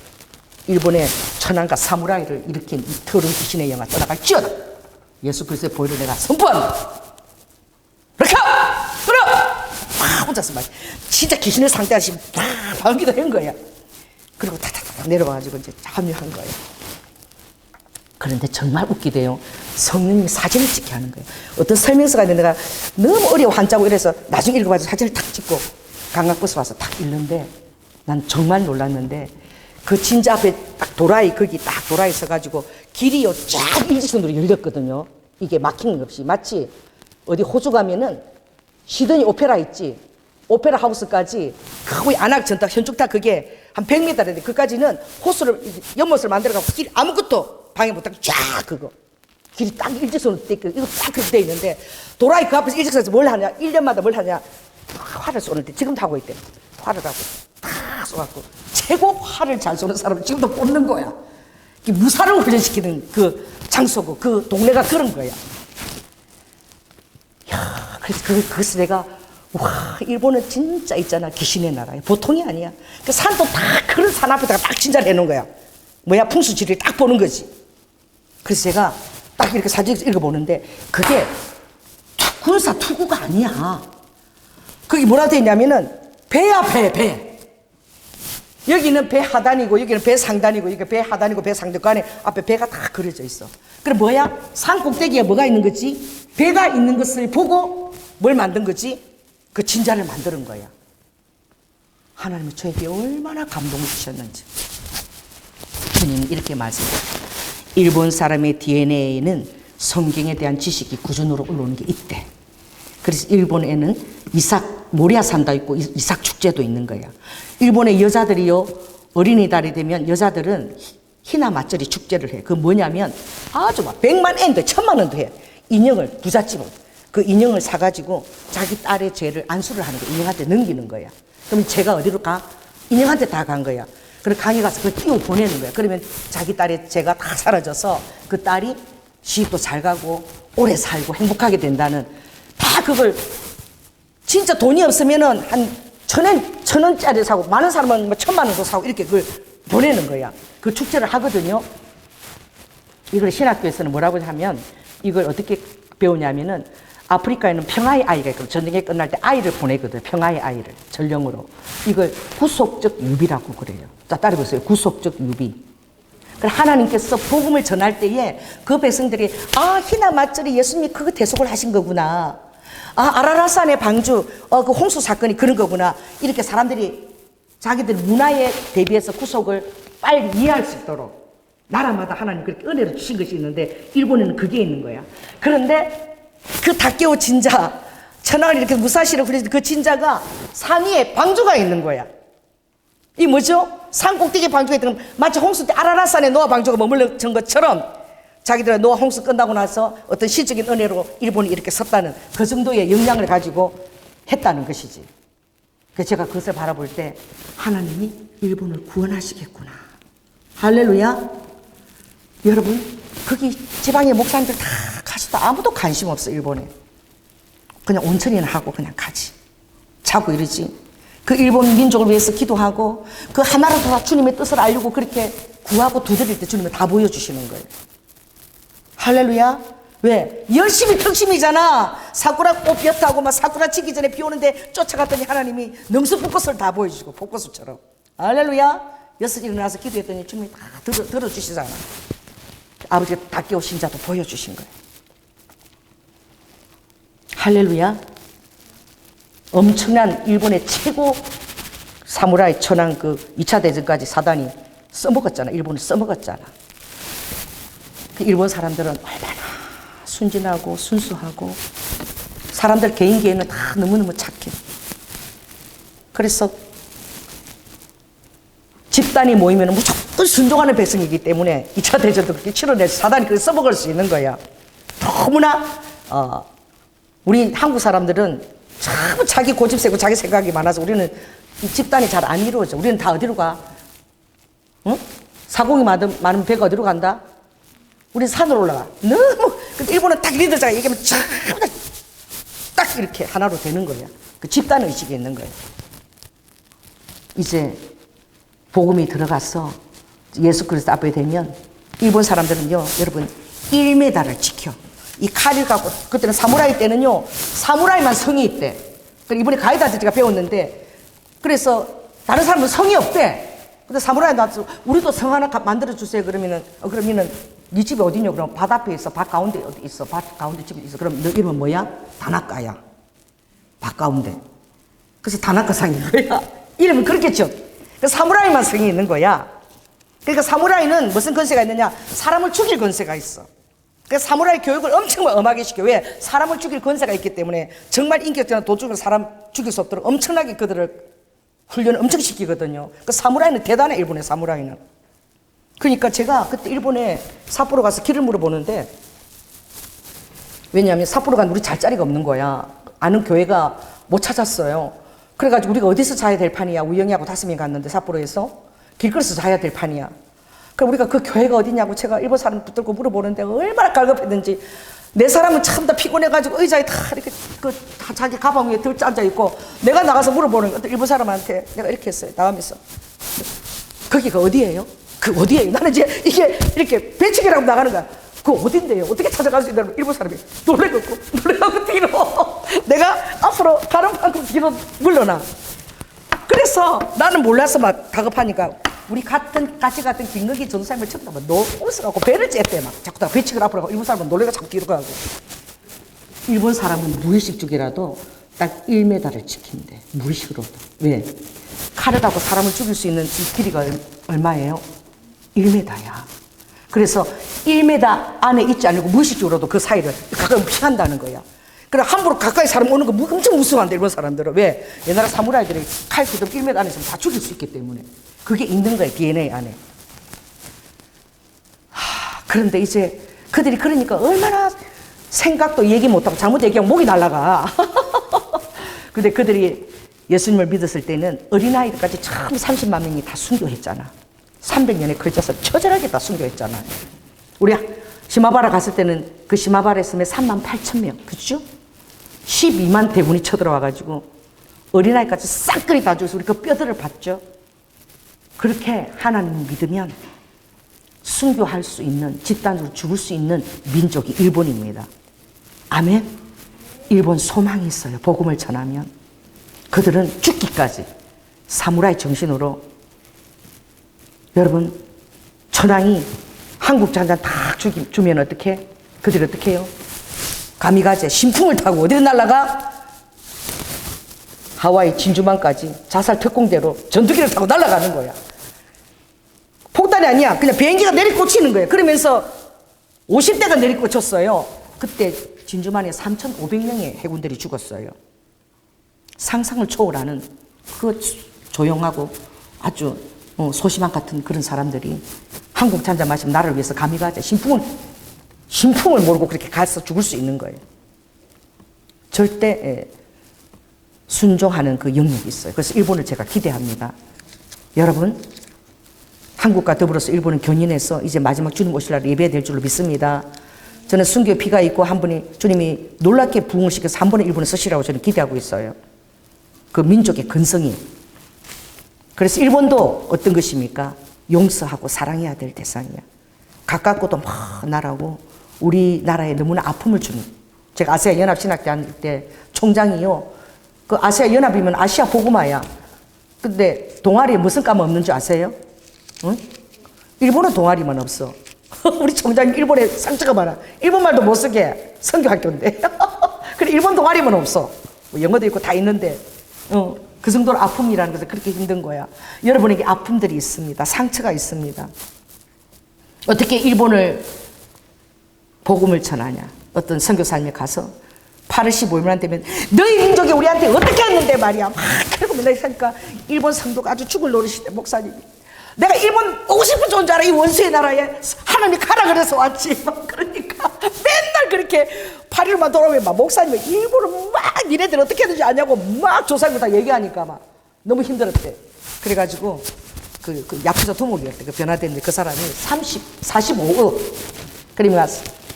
일본의 천황과 사무라이를 일으킨 이 더러운 귀신의 영아 떠나갈지어다. 예수 그리스도의 보혈을 내가 선포한다. 그렇게 끌어! 막 혼자서 막 진짜 귀신을 상대하시면 다 방기도 한 거야. 그리고 타타타 내려와가지고 이제 합류한 거예요. 그런데 정말 웃기대요. 성령님이 사진을 찍게 하는 거예요. 어떤 설명서가 있는데 내가 너무 어려워 한자고 이래서 나중에 읽어봐서 사진을 탁 찍고 강락버스 와서 탁 읽는데 난 정말 놀랐는데 그 진짜 앞에 딱 도라이 거기 딱 도라이 서가지고 길이요 쫙 일직선으로 열렸거든요. 이게 막힌 거 없이 마치 어디 호주 가면은 시드니 오페라 있지. 오페라 하우스까지 거의 안악 전딱 현충탑 그게 한 100m인데 그까지는 호수를 연못을 만들어갖고 길 아무것도 방해 못하고 쫙 그거 길이 딱 일직선으로 돼 이거 딱 그렇게 돼 있는데 도라이 그 앞에서 일직선에서 뭘 하냐 1년마다 뭘 하냐 활을 쏘는데 지금도 하고 있대. 활을 하고 다 쏘갖고 최고 활을 잘 쏘는 사람을 지금도 뽑는 거야. 무사를 훈련시키는 그 장소고 그 동네가 그런 거야. 야, 그래서 그것을 내가 와 일본은 진짜 있잖아 귀신의 나라야. 보통이 아니야. 그 산도 다 그런 산 앞에다가 딱 진짜를 해놓은 거야. 뭐야 풍수지리를 딱 보는 거지. 그래서 제가 딱 이렇게 사진 읽어보는데 그게 군사 투구가 아니야. 그게 뭐라 되어 있냐면은 배야 배. 여기는 배 하단이고 여기는 배 상단이고 여기 배 하단이고 배 상단 그 안에 앞에 배가 다 그려져 있어. 그럼 뭐야? 산 꼭대기에 뭐가 있는 거지? 배가 있는 것을 보고 뭘 만든 거지? 그 진자를 만드는 거야. 하나님은 저에게 얼마나 감동을 주셨는지. 주님은 이렇게 말씀해요. 일본 사람의 DNA에는 성경에 대한 지식이 구준으로 올라오는 게 있대. 그래서 일본에는 이삭 모리아 산도 있고 이삭 축제도 있는 거야. 일본의 여자들이요 어린이날이 되면 여자들은 희나 맞절이 축제를 해. 그 뭐냐면 아주 막 100만 엔도 1000만 원도 해. 인형을 부잣집은 그 인형을 사가지고 자기 딸의 죄를 안수를 하는 거야. 인형한테 넘기는 거야. 그럼 제가 어디로 가? 인형한테 다 간 거야. 그래 강에 가서 그걸 띄워 보내는 거야. 그러면 자기 딸의 죄가 다 사라져서 그 딸이 시집도 잘 가고 오래 살고 행복하게 된다는 다 그걸 진짜 돈이 없으면은 한 1,000원짜리 사고 많은 사람은 뭐 1,000만 원도 사고 이렇게 그걸 보내는 거야. 그 축제를 하거든요. 이걸 신학교에서는 뭐라고 하면 이걸 어떻게 배우냐면은 아프리카에는 평화의 아이가 있거든. 전쟁이 끝날 때 아이를 보내거든. 평화의 아이를 전령으로. 이걸 구속적 유비라고 그래요. 자 따라해보세요. 구속적 유비. 하나님께서 복음을 전할 때에 그 백성들이 아 희나 맞절이 예수님이 그거 대속을 하신 거구나. 아 아라라산의 방주 그 홍수 사건이 그런 거구나. 이렇게 사람들이 자기들 문화에 대비해서 구속을 빨리 이해할 수 있도록 나라마다 하나님 그렇게 은혜를 주신 것이 있는데 일본에는 그게 있는 거야. 그런데 그 다케오 진자 천황을 이렇게 무사시로 그래서 그 진자가 산 위에 방주가 있는 거야. 이 뭐죠? 산 꼭대기에 방주가 있던 마치 홍수 때 아라라산에 노아 방주가 머물렀던 것처럼 자기들은 노아 홍수 끝나고 나서 어떤 시적인 은혜로 일본이 이렇게 섰다는 그 정도의 영향을 가지고 했다는 것이지. 그래서 제가 그것을 바라볼 때 하나님이 일본을 구원하시겠구나. 할렐루야. 여러분 거기 지방의 목사님들 다 가서도 아무도 관심 없어. 일본에 그냥 온천이나 하고 그냥 가지 자고 이러지. 그 일본 민족을 위해서 기도하고 그 하나라도 다 주님의 뜻을 알려고 그렇게 구하고 두드릴 때 주님을 다 보여주시는 거예요. 할렐루야. 왜? 열심히 특심이잖아. 사쿠라 꽃 볕하고 막 사쿠라 지기 전에 비 오는데 쫓아갔더니 하나님이 능수 벚꽃을 다 보여주고 벚꽃수처럼. 할렐루야. 6시 일어나서 기도했더니 주님이 다 들어주시잖아. 아버지가 다케오 신자도 보여주신 거예요. 할렐루야. 엄청난 일본의 최고 사무라이 천황 그 2차 대전까지 사단이 써먹었잖아. 일본을 써먹었잖아. 그 일본 사람들은 얼마나 순진하고 순수하고 사람들 개인기에는 다 너무너무 착해. 그래서 집단이 모이면 무조건 순종하는 백성이기 때문에 2차 대전도 그렇게 치러내서 사단이 그렇게 써먹을 수 있는 거야. 너무나 우리 한국 사람들은 참 자기 고집 세고 자기 생각이 많아서 우리는 이 집단이 잘 안 이루어져. 우리는 다 어디로 가? 응? 사공이 많은 배가 어디로 간다? 우리는 산으로 올라가. 너무, 근데 일본은 딱 리더자가 얘기하면 딱 이렇게 하나로 되는 거야. 그 집단 의식이 있는 거예요. 이제 복음이 들어가서 예수 그리스도 앞에 되면 일본 사람들은요, 여러분 1m를 지켜. 이 칼을 갖고, 그때는 사무라이 때는요, 사무라이만 성이 있대. 그래서 이번에 가이드 제가 배웠는데, 그래서 다른 사람은 성이 없대. 근데 사무라이 나와서 우리도 성 하나 만들어 주세요. 그러면은 네 집이 어디냐? 그럼 밭 앞에 있어. 밭 가운데 어디 있어? 밭 가운데 집이 있어. 그럼 너 이름은 뭐야? 다나카야. 밭 가운데. 그래서 다나카 상인 거야. 이름은 그렇겠죠. 그 사무라이만 성이 있는 거야. 그러니까 사무라이는 무슨 권세가 있느냐? 사람을 죽일 권세가 있어. 그래서 사무라이 교육을 엄청 엄하게 시켜. 왜? 사람을 죽일 권세가 있기 때문에 정말 인격적인 도둑으로 사람 죽일 수 없도록 엄청나게 그들을 훈련을 엄청 시키거든요. 그 사무라이는 대단해, 일본의 사무라이는. 그러니까 제가 그때 일본에 삿포로 가서 길을 물어보는데, 왜냐하면 삿포로 간 우리 잘 자리가 없는 거야. 아는 교회가 못 찾았어요. 그래가지고 우리가 어디서 자야 될 판이야. 우영이하고 5명이 갔는데 삿포로에서 길거리에서 자야 될 판이야. 그럼 우리가 그 교회가 어디냐고 제가 일본 사람 붙들고 물어보는데 얼마나 갈급했는지. 내 사람은 참 다 피곤해가지고 의자에 다 이렇게 자기 가방 위에 들쳐 앉아있고, 내가 나가서 물어보는 어떤 일본 사람한테 내가 이렇게 했어요. 나가면서. 거기가 어디예요? 그 어디예요? 나는 이제 이게 이렇게 배치기라고 나가는 거야. 그 어딘데요? 어떻게 찾아갈 수 있냐고 일본 사람이 놀래갖고 뒤로 내가 앞으로 가는 만큼 뒤로 물러나. 그래서 나는 몰라서 막 다급하니까 우리 같이 갔던 김건기 전도사님을 쳐다보면 너 웃어갖고 배를 쬐대 막 자꾸 다 배치기를 앞으로 가고, 일본 사람은 놀래가 자꾸 뒤로 가고. 일본 사람은 무의식적이라도 딱 1m를 지킨대. 무의식으로도. 왜? 칼을 갖고 사람을 죽일 수 있는 이 길이가 얼마예요? 1m야. 그래서 1m 안에 있지 않고 무의식적으로도 그 사이를 가까이 피한다는 거야. 그래 함부로 가까이 사람 오는 거 엄청 무서워한대, 일본 사람들은. 왜? 옛날에 사무라이들이 칼 그대로 1m 안에 있으면 다 죽일 수 있기 때문에. 그게 있는 거야, DNA 안에. 그런데 이제 그들이 그러니까 얼마나 생각도 얘기 못하고 잘못 얘기하면 목이 날아가. 근데 그들이 예수님을 믿었을 때는 어린아이들까지 처음 30만 명이 다 순교했잖아. 300년에 걸쳐서 처절하게 다 순교했잖아. 우리 시마바라 갔을 때는 그 시마바라에 있으면 3만 8천 명, 그죠? 12만 대군이 쳐들어와가지고 어린아이까지 싹그리 다 죽여서 우리 그 뼈들을 봤죠. 그렇게 하나님을 믿으면 순교할 수 있는, 집단으로 죽을 수 있는 민족이 일본입니다. 아멘? 일본 소망이 있어요. 복음을 전하면. 그들은 죽기까지 사무라이 정신으로. 여러분, 천황이 한국 잔잔 딱 주면 어떻게? 그들이 어떻게 해요? 가미가제 신풍을 타고 어디로 날아가? 하와이 진주만까지 자살 특공대로 전투기를 타고 날아가는 거야. 폭탄이 아니야. 그냥 비행기가 내리꽂히는 거예요. 그러면서 50대가 내리꽂혔어요. 그때 진주만에 3,500명의 해군들이 죽었어요. 상상을 초월하는 그 조용하고 아주 소심한 같은 그런 사람들이 한국 잔잔 마시면 나를 위해서 가미가제 신풍을 몰고 그렇게 가서 죽을 수 있는 거예요. 절대 순종하는 그 영역이 있어요. 그래서 일본을 제가 기대합니다. 여러분, 한국과 더불어서 일본은 견인해서 이제 마지막 주님 오실 날 예배될 줄로 믿습니다. 저는 순교의 피가 있고 한 분이 주님이 놀랍게 부흥을 시켜서 한 번에 일본을 쓰시라고 저는 기대하고 있어요. 그 민족의 근성이. 그래서 일본도 어떤 것입니까? 용서하고 사랑해야 될 대상이야. 가깝고도 막 나라고 우리나라에 너무나 아픔을 주는. 제가 아시아 연합 신학대 할 때 총장이요. 그 아시아 연합이면 아시아 복음화야. 근데 동아리에 무슨 과목 없는 줄 아세요? 응? 일본은 동아리만 없어. 우리 총장님 일본에 상처가 많아. 일본말도 못 쓰게 선교학교인데. 그래 일본 동아리만 없어. 뭐 영어도 있고 다 있는데 그 정도로 아픔이라는 것은 그렇게 힘든 거야. 여러분에게 아픔들이 있습니다. 상처가 있습니다. 어떻게 일본을 복음을 전하냐. 어떤 선교사님이 가서 8월 15일만 되면 너희 민족이 우리한테 어떻게 했는데 말이야. 막 그러고 맨날 하니까 일본 성도가 아주 죽을 노릇이대. 목사님이. 내가 일본 오고 싶은 줄 알아. 이 원수의 나라에 하나님이 가라 그래서 왔지. 그러니까 맨날 그렇게 8일만 돌아오면 막 목사님이 일본을 막 니네들 어떻게 하는지 아냐고 막 조사하고 다 얘기하니까 막 너무 힘들었대. 그래가지고 그 야쿠자 두목이었대. 그 변화됐는데 그 사람이 45억. 그러니까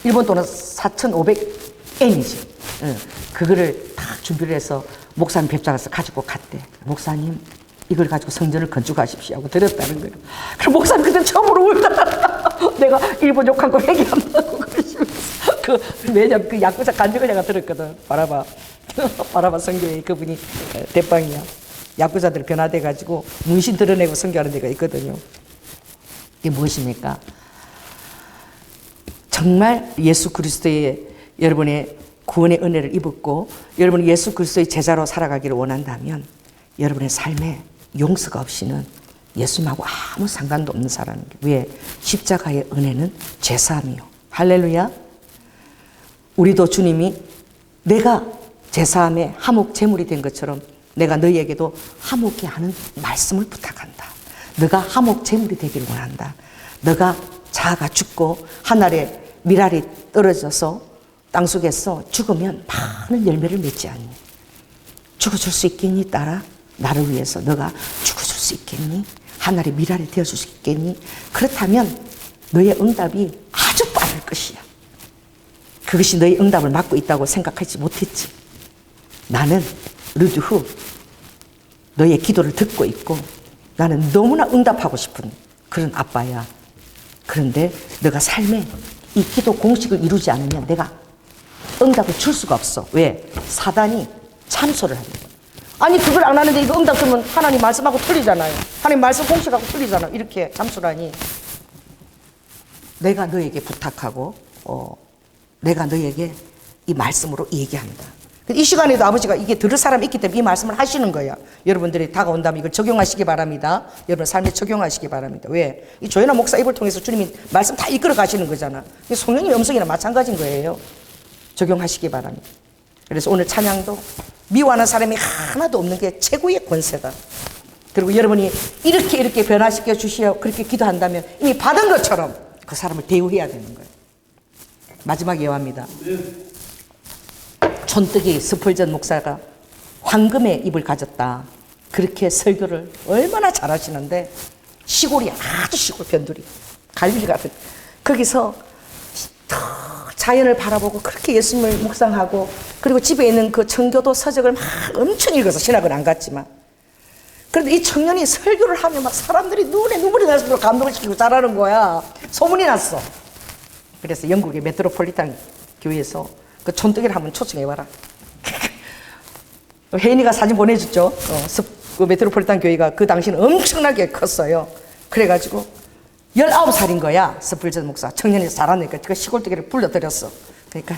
일본 돈은 4,500엔이지. 그거를 딱 준비를 해서 목사님 뵙자가서 가지고 갔대. 목사님 이걸 가지고 성전을 건축하십시오 하고 드렸다는 거예요. 그럼 목사님 그때 처음으로 울더라. 내가 일본 욕한 거 회개한다고 그러시면서 왜냐면 그 야쿠자 간증을 내가 들었거든. 바라봐 성교회 그분이 대빵이야. 야쿠자들 변화돼 가지고 문신 드러내고 선교하는 데가 있거든요. 이게 무엇입니까? 정말 예수 그리스도의 여러분의 구원의 은혜를 입었고 여러분이 예수 그리스도의 제자로 살아가기를 원한다면 여러분의 삶에 용서가 없이는 예수님하고 아무 상관도 없는 사람이에요. 왜? 십자가의 은혜는 죄사함이요. 할렐루야. 우리도 주님이 내가 제사함의 화목 제물이 된 것처럼 내가 너희에게도 화목케 하는 말씀을 부탁한다. 너가 화목 제물이 되기를 원한다. 너가 자아가 죽고 하늘에 미랄이 떨어져서 땅속에서 죽으면 많은 열매를 맺지 않니? 죽어줄 수 있겠니 딸아? 나를 위해서 너가 죽어줄 수 있겠니? 하늘에 미랄이 되어줄 수 있겠니? 그렇다면 너의 응답이 아주 빠를 것이야. 그것이 너의 응답을 막고 있다고 생각하지 못했지. 나는 르드 후 너의 기도를 듣고 있고 나는 너무나 응답하고 싶은 그런 아빠야. 그런데 너가 삶에 이 기도 공식을 이루지 않으면 내가 응답을 줄 수가 없어. 왜? 사단이 참소를 하는 거야. 아니 그걸 안 하는데 이거 응답 주면 하나님 말씀하고 틀리잖아요. 하나님 말씀 공식하고 틀리잖아요. 이렇게 참소를 하니 내가 너에게 부탁하고 내가 너에게 이 말씀으로 얘기한다. 이 시간에도 아버지가 이게 들을 사람이 있기 때문에 이 말씀을 하시는 거야. 여러분들이 다가온다면 이걸 적용하시기 바랍니다. 여러분 삶에 적용하시기 바랍니다. 왜? 이 조연아 목사 입을 통해서 주님이 말씀 다 이끌어 가시는 거잖아. 성령님 음성이나 마찬가지인 거예요. 적용하시기 바랍니다. 그래서 오늘 찬양도 미워하는 사람이 하나도 없는 게 최고의 권세다. 그리고 여러분이 이렇게 변화시켜 주시어 그렇게 기도한다면 이미 받은 것처럼 그 사람을 대우해야 되는 거예요. 마지막 예화입니다. 촌뜨기 스펄전 목사가 황금의 입을 가졌다. 그렇게 설교를 얼마나 잘하시는데 시골이 아주 시골 변두리 갈비 같은 거기서 자연을 바라보고 그렇게 예수님을 묵상하고 그리고 집에 있는 그 청교도 서적을 막 엄청 읽어서 신학은 안 갔지만 그래도 이 청년이 설교를 하면 막 사람들이 눈에 눈물이 날 정도로 감동을 시키고 잘하는 거야. 소문이 났어. 그래서 영국의 메트로폴리탄 교회에서 그 촌뜨기를 한번 초청해봐라. 혜인이가 사진 보내줬죠. 그 메트로폴리탄 교회가 그 당시는 엄청나게 컸어요. 그래가지고 19살인 거야. 스펄전 목사. 청년이 잘하니까 그 시골뜨기를 불러들였어. 그러니까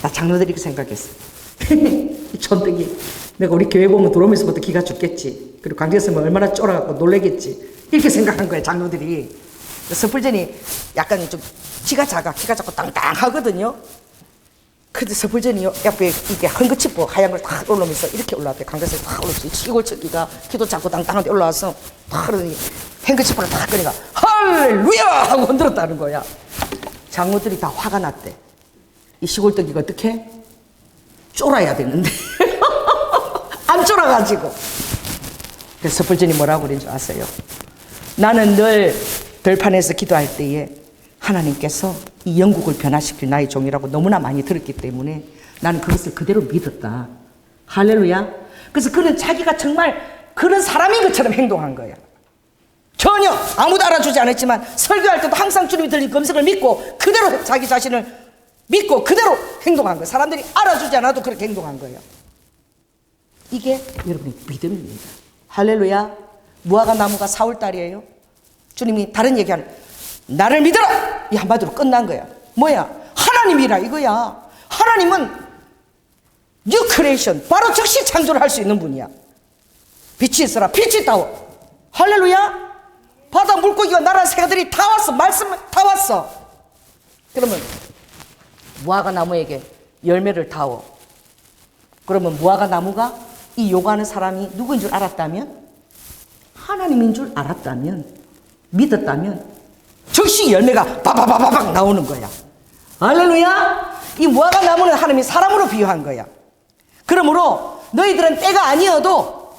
나 장로들이 그 생각했어. 이 촌뜨기 내가 우리 교회 보면 들어오면서부터 기가 죽겠지. 그리고 강제성은 얼마나 쫄아갖고 놀래겠지. 이렇게 생각한 거야 장로들이. 스펄전이 약간 좀 키가 작고 땅땅하거든요. 근데 스펄전이 옆에 이게 헝긋치고 하얀 걸 탁 올라오면서 이렇게 올라왔대. 강제성이 탁 올라왔지. 시골뜨기가 키도 작고 땅땅한데 올라와서 탁 그러더니 행거치포를 탁 끄니까 할렐루야 하고 흔들었다는 거야. 장로들이 다 화가 났대. 이 시골뜨기가 어떻게? 쫄아야 되는데 안 쫄아가지고. 그래서 스펄전이 뭐라고 그런 줄 아세요? 나는 늘 들판에서 기도할 때에 하나님께서 이 영국을 변화시킬 나의 종이라고 너무나 많이 들었기 때문에 나는 그것을 그대로 믿었다. 할렐루야. 그래서 그는 자기가 정말 그런 사람인 것처럼 행동한 거야. 전혀 아무도 알아주지 않았지만 설교할 때도 항상 주님이 들린 검색을 믿고 그대로 자기 자신을 믿고 그대로 행동한 거예요. 사람들이 알아주지 않아도 그렇게 행동한 거예요. 이게 여러분의 믿음입니다. 할렐루야. 무화과 나무가 4월달이에요. 주님이 다른 얘기하는 나를 믿어라! 이 한마디로 끝난 거야. 뭐야? 하나님이라 이거야. 하나님은 New Creation, 바로 즉시 창조를 할 수 있는 분이야. 빛이 있어라. 빛이 따워. 할렐루야. 바다 물고기가 나란 새들이 다 왔어. 말씀 다 왔어. 그러면 무화과 나무에게 열매를 타워. 그러면 무화과 나무가 이 요구하는 사람이 누구인 줄 알았다면, 하나님인 줄 알았다면, 믿었다면 즉시 열매가 바바바바박 나오는 거야. 할렐루야. 이 무화과 나무는 하나님이 사람으로 비유한 거야. 그러므로 너희들은 때가 아니어도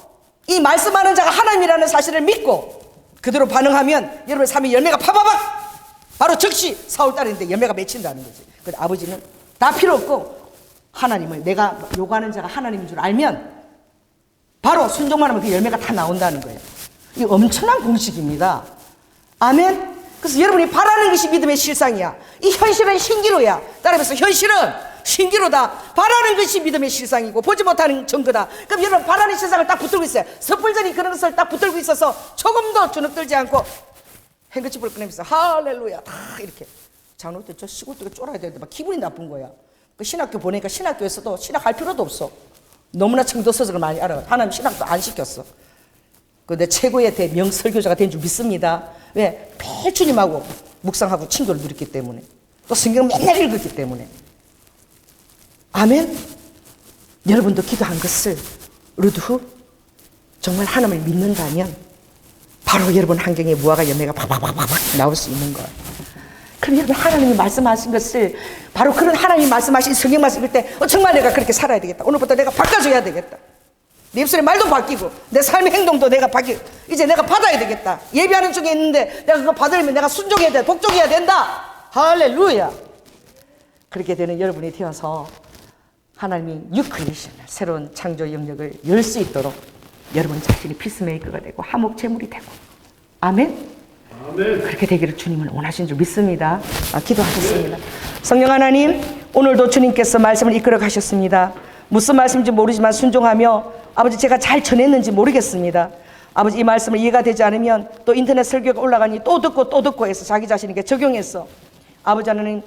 이 말씀하는 자가 하나님이라는 사실을 믿고 그대로 반응하면 여러분의 삶의 열매가 파바박 바로 즉시 사울 딸인데 열매가 맺힌다는 거지. 근데 아버지는 다 필요 없고 하나님을 내가 요구하는 자가 하나님인 줄 알면 바로 순종만 하면 그 열매가 다 나온다는 거예요. 이 엄청난 공식입니다. 아멘. 그래서 여러분이 바라는 것이 믿음의 실상이야. 이 현실은 신기루야. 따라해서 현실은 신기루다. 바라는 것이 믿음의 실상이고 보지 못하는 증거다. 그럼 여러분 바라는 실상을 딱 붙들고 있어요. 섣불전이 그런 것을 딱 붙들고 있어서 조금도 주눅들지 않고 행거칩을 꺼내면서 할렐루야 다 이렇게 장로들 저 시골 쫄아야 되는데 막 기분이 나쁜 거야. 그 신학교 보내니까 신학교에서도 신학할 필요도 없어. 너무나 청도서적을 많이 알아. 하나님 신학도 안 시켰어. 그 내 최고의 대명 설교자가 된 줄 믿습니다. 왜? 매일 주님하고 묵상하고 친교를 누렸기 때문에 또 성경을 맨날 읽었기 때문에. 아멘. 여러분도 기도한 것을 루드후 정말 하나님을 믿는다면 바로 여러분 환경에 무화과 열매가 바바바바박 나올 수 있는 거예요. 그럼 여러분 하나님이 말씀하신 것을 바로 그런 하나님이 말씀하신 성경 말씀 읽을 때 정말 내가 그렇게 살아야 되겠다. 오늘부터 내가 바꿔줘야 되겠다. 내 입술의 말도 바뀌고 내 삶의 행동도 내가 바뀌고 이제 내가 받아야 되겠다. 예배하는 중에 있는데 내가 그거 받으려면 내가 순종해야 돼. 복종해야 된다. 할렐루야. 그렇게 되는 여러분이 되어서 하나님이 뉴크리에이션 새로운 창조 영역을 열 수 있도록 여러분 자신이 피스메이커가 되고 화목제물이 되고 아멘. 아멘. 그렇게 되기를 주님은 원하시는 줄 믿습니다. 기도하겠습니다. 성령 하나님, 오늘도 주님께서 말씀을 이끌어 가셨습니다. 무슨 말씀인지 모르지만 순종하며 아버지 제가 잘 전했는지 모르겠습니다. 아버지 이 말씀을 이해가 되지 않으면 또 인터넷 설교가 올라가니 또 듣고 해서 자기 자신에게 적용해서 아버지 하나님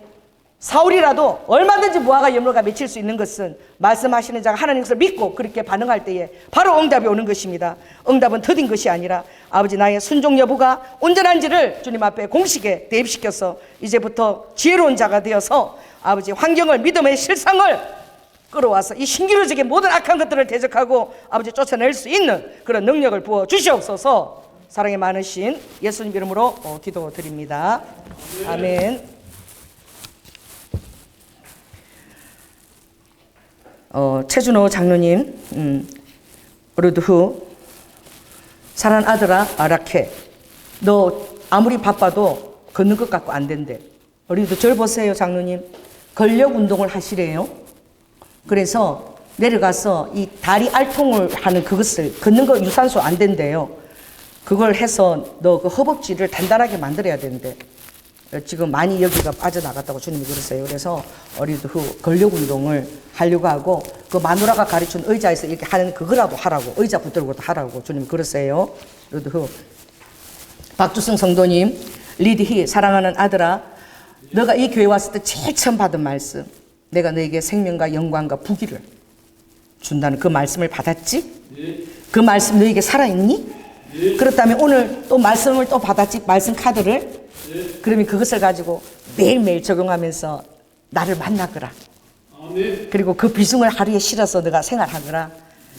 사울이라도 얼마든지 무화과 열매가 맺힐 수 있는 것은 말씀하시는 자가 하나님 것을 믿고 그렇게 반응할 때에 바로 응답이 오는 것입니다. 응답은 더딘 것이 아니라 아버지 나의 순종 여부가 온전한지를 주님 앞에 공식에 대입시켜서 이제부터 지혜로운 자가 되어서 아버지 환경을 믿음의 실상을 끌어와서 이 신기루적인 모든 악한 것들을 대적하고 아버지 쫓아낼 수 있는 그런 능력을 부어 주시옵소서. 사랑이 많으신 예수님 이름으로 기도드립니다. 아멘. 최준호 장로님, 루드후 사랑하는 아들아 아라케 너 아무리 바빠도 걷는 것 같고 안 된대. 우리도 절 보세요 장로님. 근력 운동을 하시래요. 그래서 내려가서 이 다리 알통을 하는 그것을 걷는 거 유산소 안 된대요. 그걸 해서 너 그 허벅지를 단단하게 만들어야 된대. 지금 많이 여기가 빠져나갔다고 주님이 그러세요. 그래서 어리도 후 근력 운동을 하려고 하고 그 마누라가 가르친 의자에서 이렇게 하는 그거라도 하라고 의자 붙들고도 하라고 주님이 그러세요. 어리도 후 박주승 성도님, 리드히 사랑하는 아들아, 너가 이 교회 왔을 때 제일 처음 받은 말씀, 내가 너에게 생명과 영광과 부귀를 준다는 그 말씀을 받았지? 네. 그 말씀 너에게 살아있니? 네. 그렇다면 오늘 또 말씀을 또 받았지? 말씀 카드를? 네. 그러면 그것을 가지고 매일매일 적용하면서 나를 만나거라. 아멘. 그리고 그 비중을 하루에 실어서 너가 생활하거라.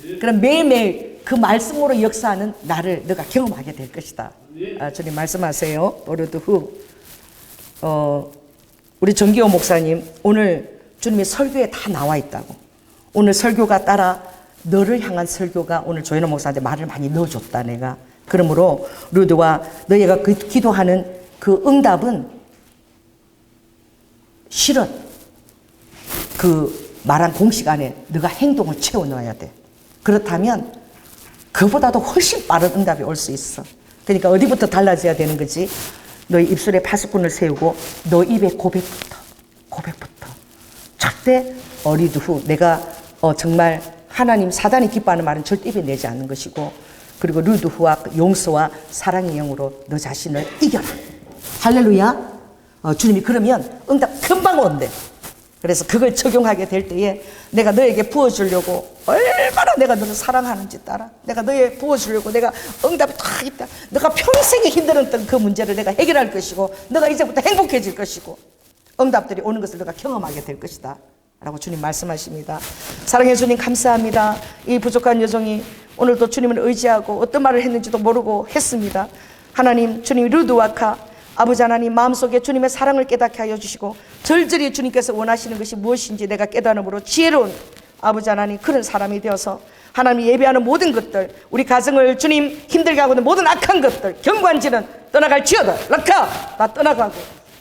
네. 그럼 매일매일 그 말씀으로 역사하는 나를 너가 경험하게 될 것이다. 네. 주님 말씀하세요. 오늘도 후 우리 정기호 목사님 오늘 주님의 설교에 다 나와 있다고. 오늘 설교가 따라 너를 향한 설교가 오늘 조현호 목사한테 말을 많이 넣어줬다 내가. 그러므로 루드와 너희가 그 기도하는 그 응답은 실은 그 말한 공식 안에 너가 행동을 채워넣어야 돼. 그렇다면 그보다도 훨씬 빠른 응답이 올 수 있어. 그러니까 어디부터 달라져야 되는 거지? 너희 입술에 파수꾼을 세우고 너 입에 고백부터. 절대 어리드 후 내가 정말 하나님 사단이 기뻐하는 말은 절대 입에 내지 않는 것이고, 그리고 루드 후와 용서와 사랑의 영으로 너 자신을 이겨라. 할렐루야. 주님이 그러면 응답 금방 온대. 그래서 그걸 적용하게 될 때에 내가 너에게 부어주려고 얼마나 내가 너를 사랑하는지 따라. 내가 너에 부어주려고 내가 응답이 다 있다. 너가 평생에 힘들었던 그 문제를 내가 해결할 것이고 너가 이제부터 행복해질 것이고 응답들이 오는 것을 너가 경험하게 될 것이다 라고 주님 말씀하십니다. 사랑해 주님 감사합니다. 이 부족한 여종이 오늘도 주님을 의지하고 어떤 말을 했는지도 모르고 했습니다. 하나님, 주님 루드와카 아버지 하나님 마음속에 주님의 사랑을 깨닫게 하여 주시고 절절히 주님께서 원하시는 것이 무엇인지 내가 깨달음으로 지혜로운 아버지 하나님 그런 사람이 되어서 하나님이 예배하는 모든 것들, 우리 가정을 주님 힘들게 하고 있는 모든 악한 것들, 경관지는 떠나갈지어다. 락카 다 떠나가고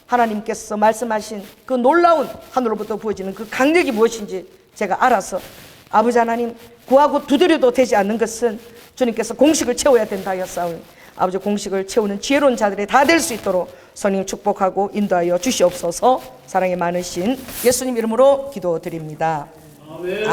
하나님께서 말씀하신 그 놀라운 하늘로부터 부어지는 그 강력이 무엇인지 제가 알아서 아버지 하나님 구하고 두드려도 되지 않는 것은 주님께서 공식을 채워야 된다 하였사오니 아버지 공식을 채우는 지혜로운 자들이 다 될 수 있도록 성령 축복하고 인도하여 주시옵소서. 사랑이 많으신 예수님 이름으로 기도드립니다. 아멘.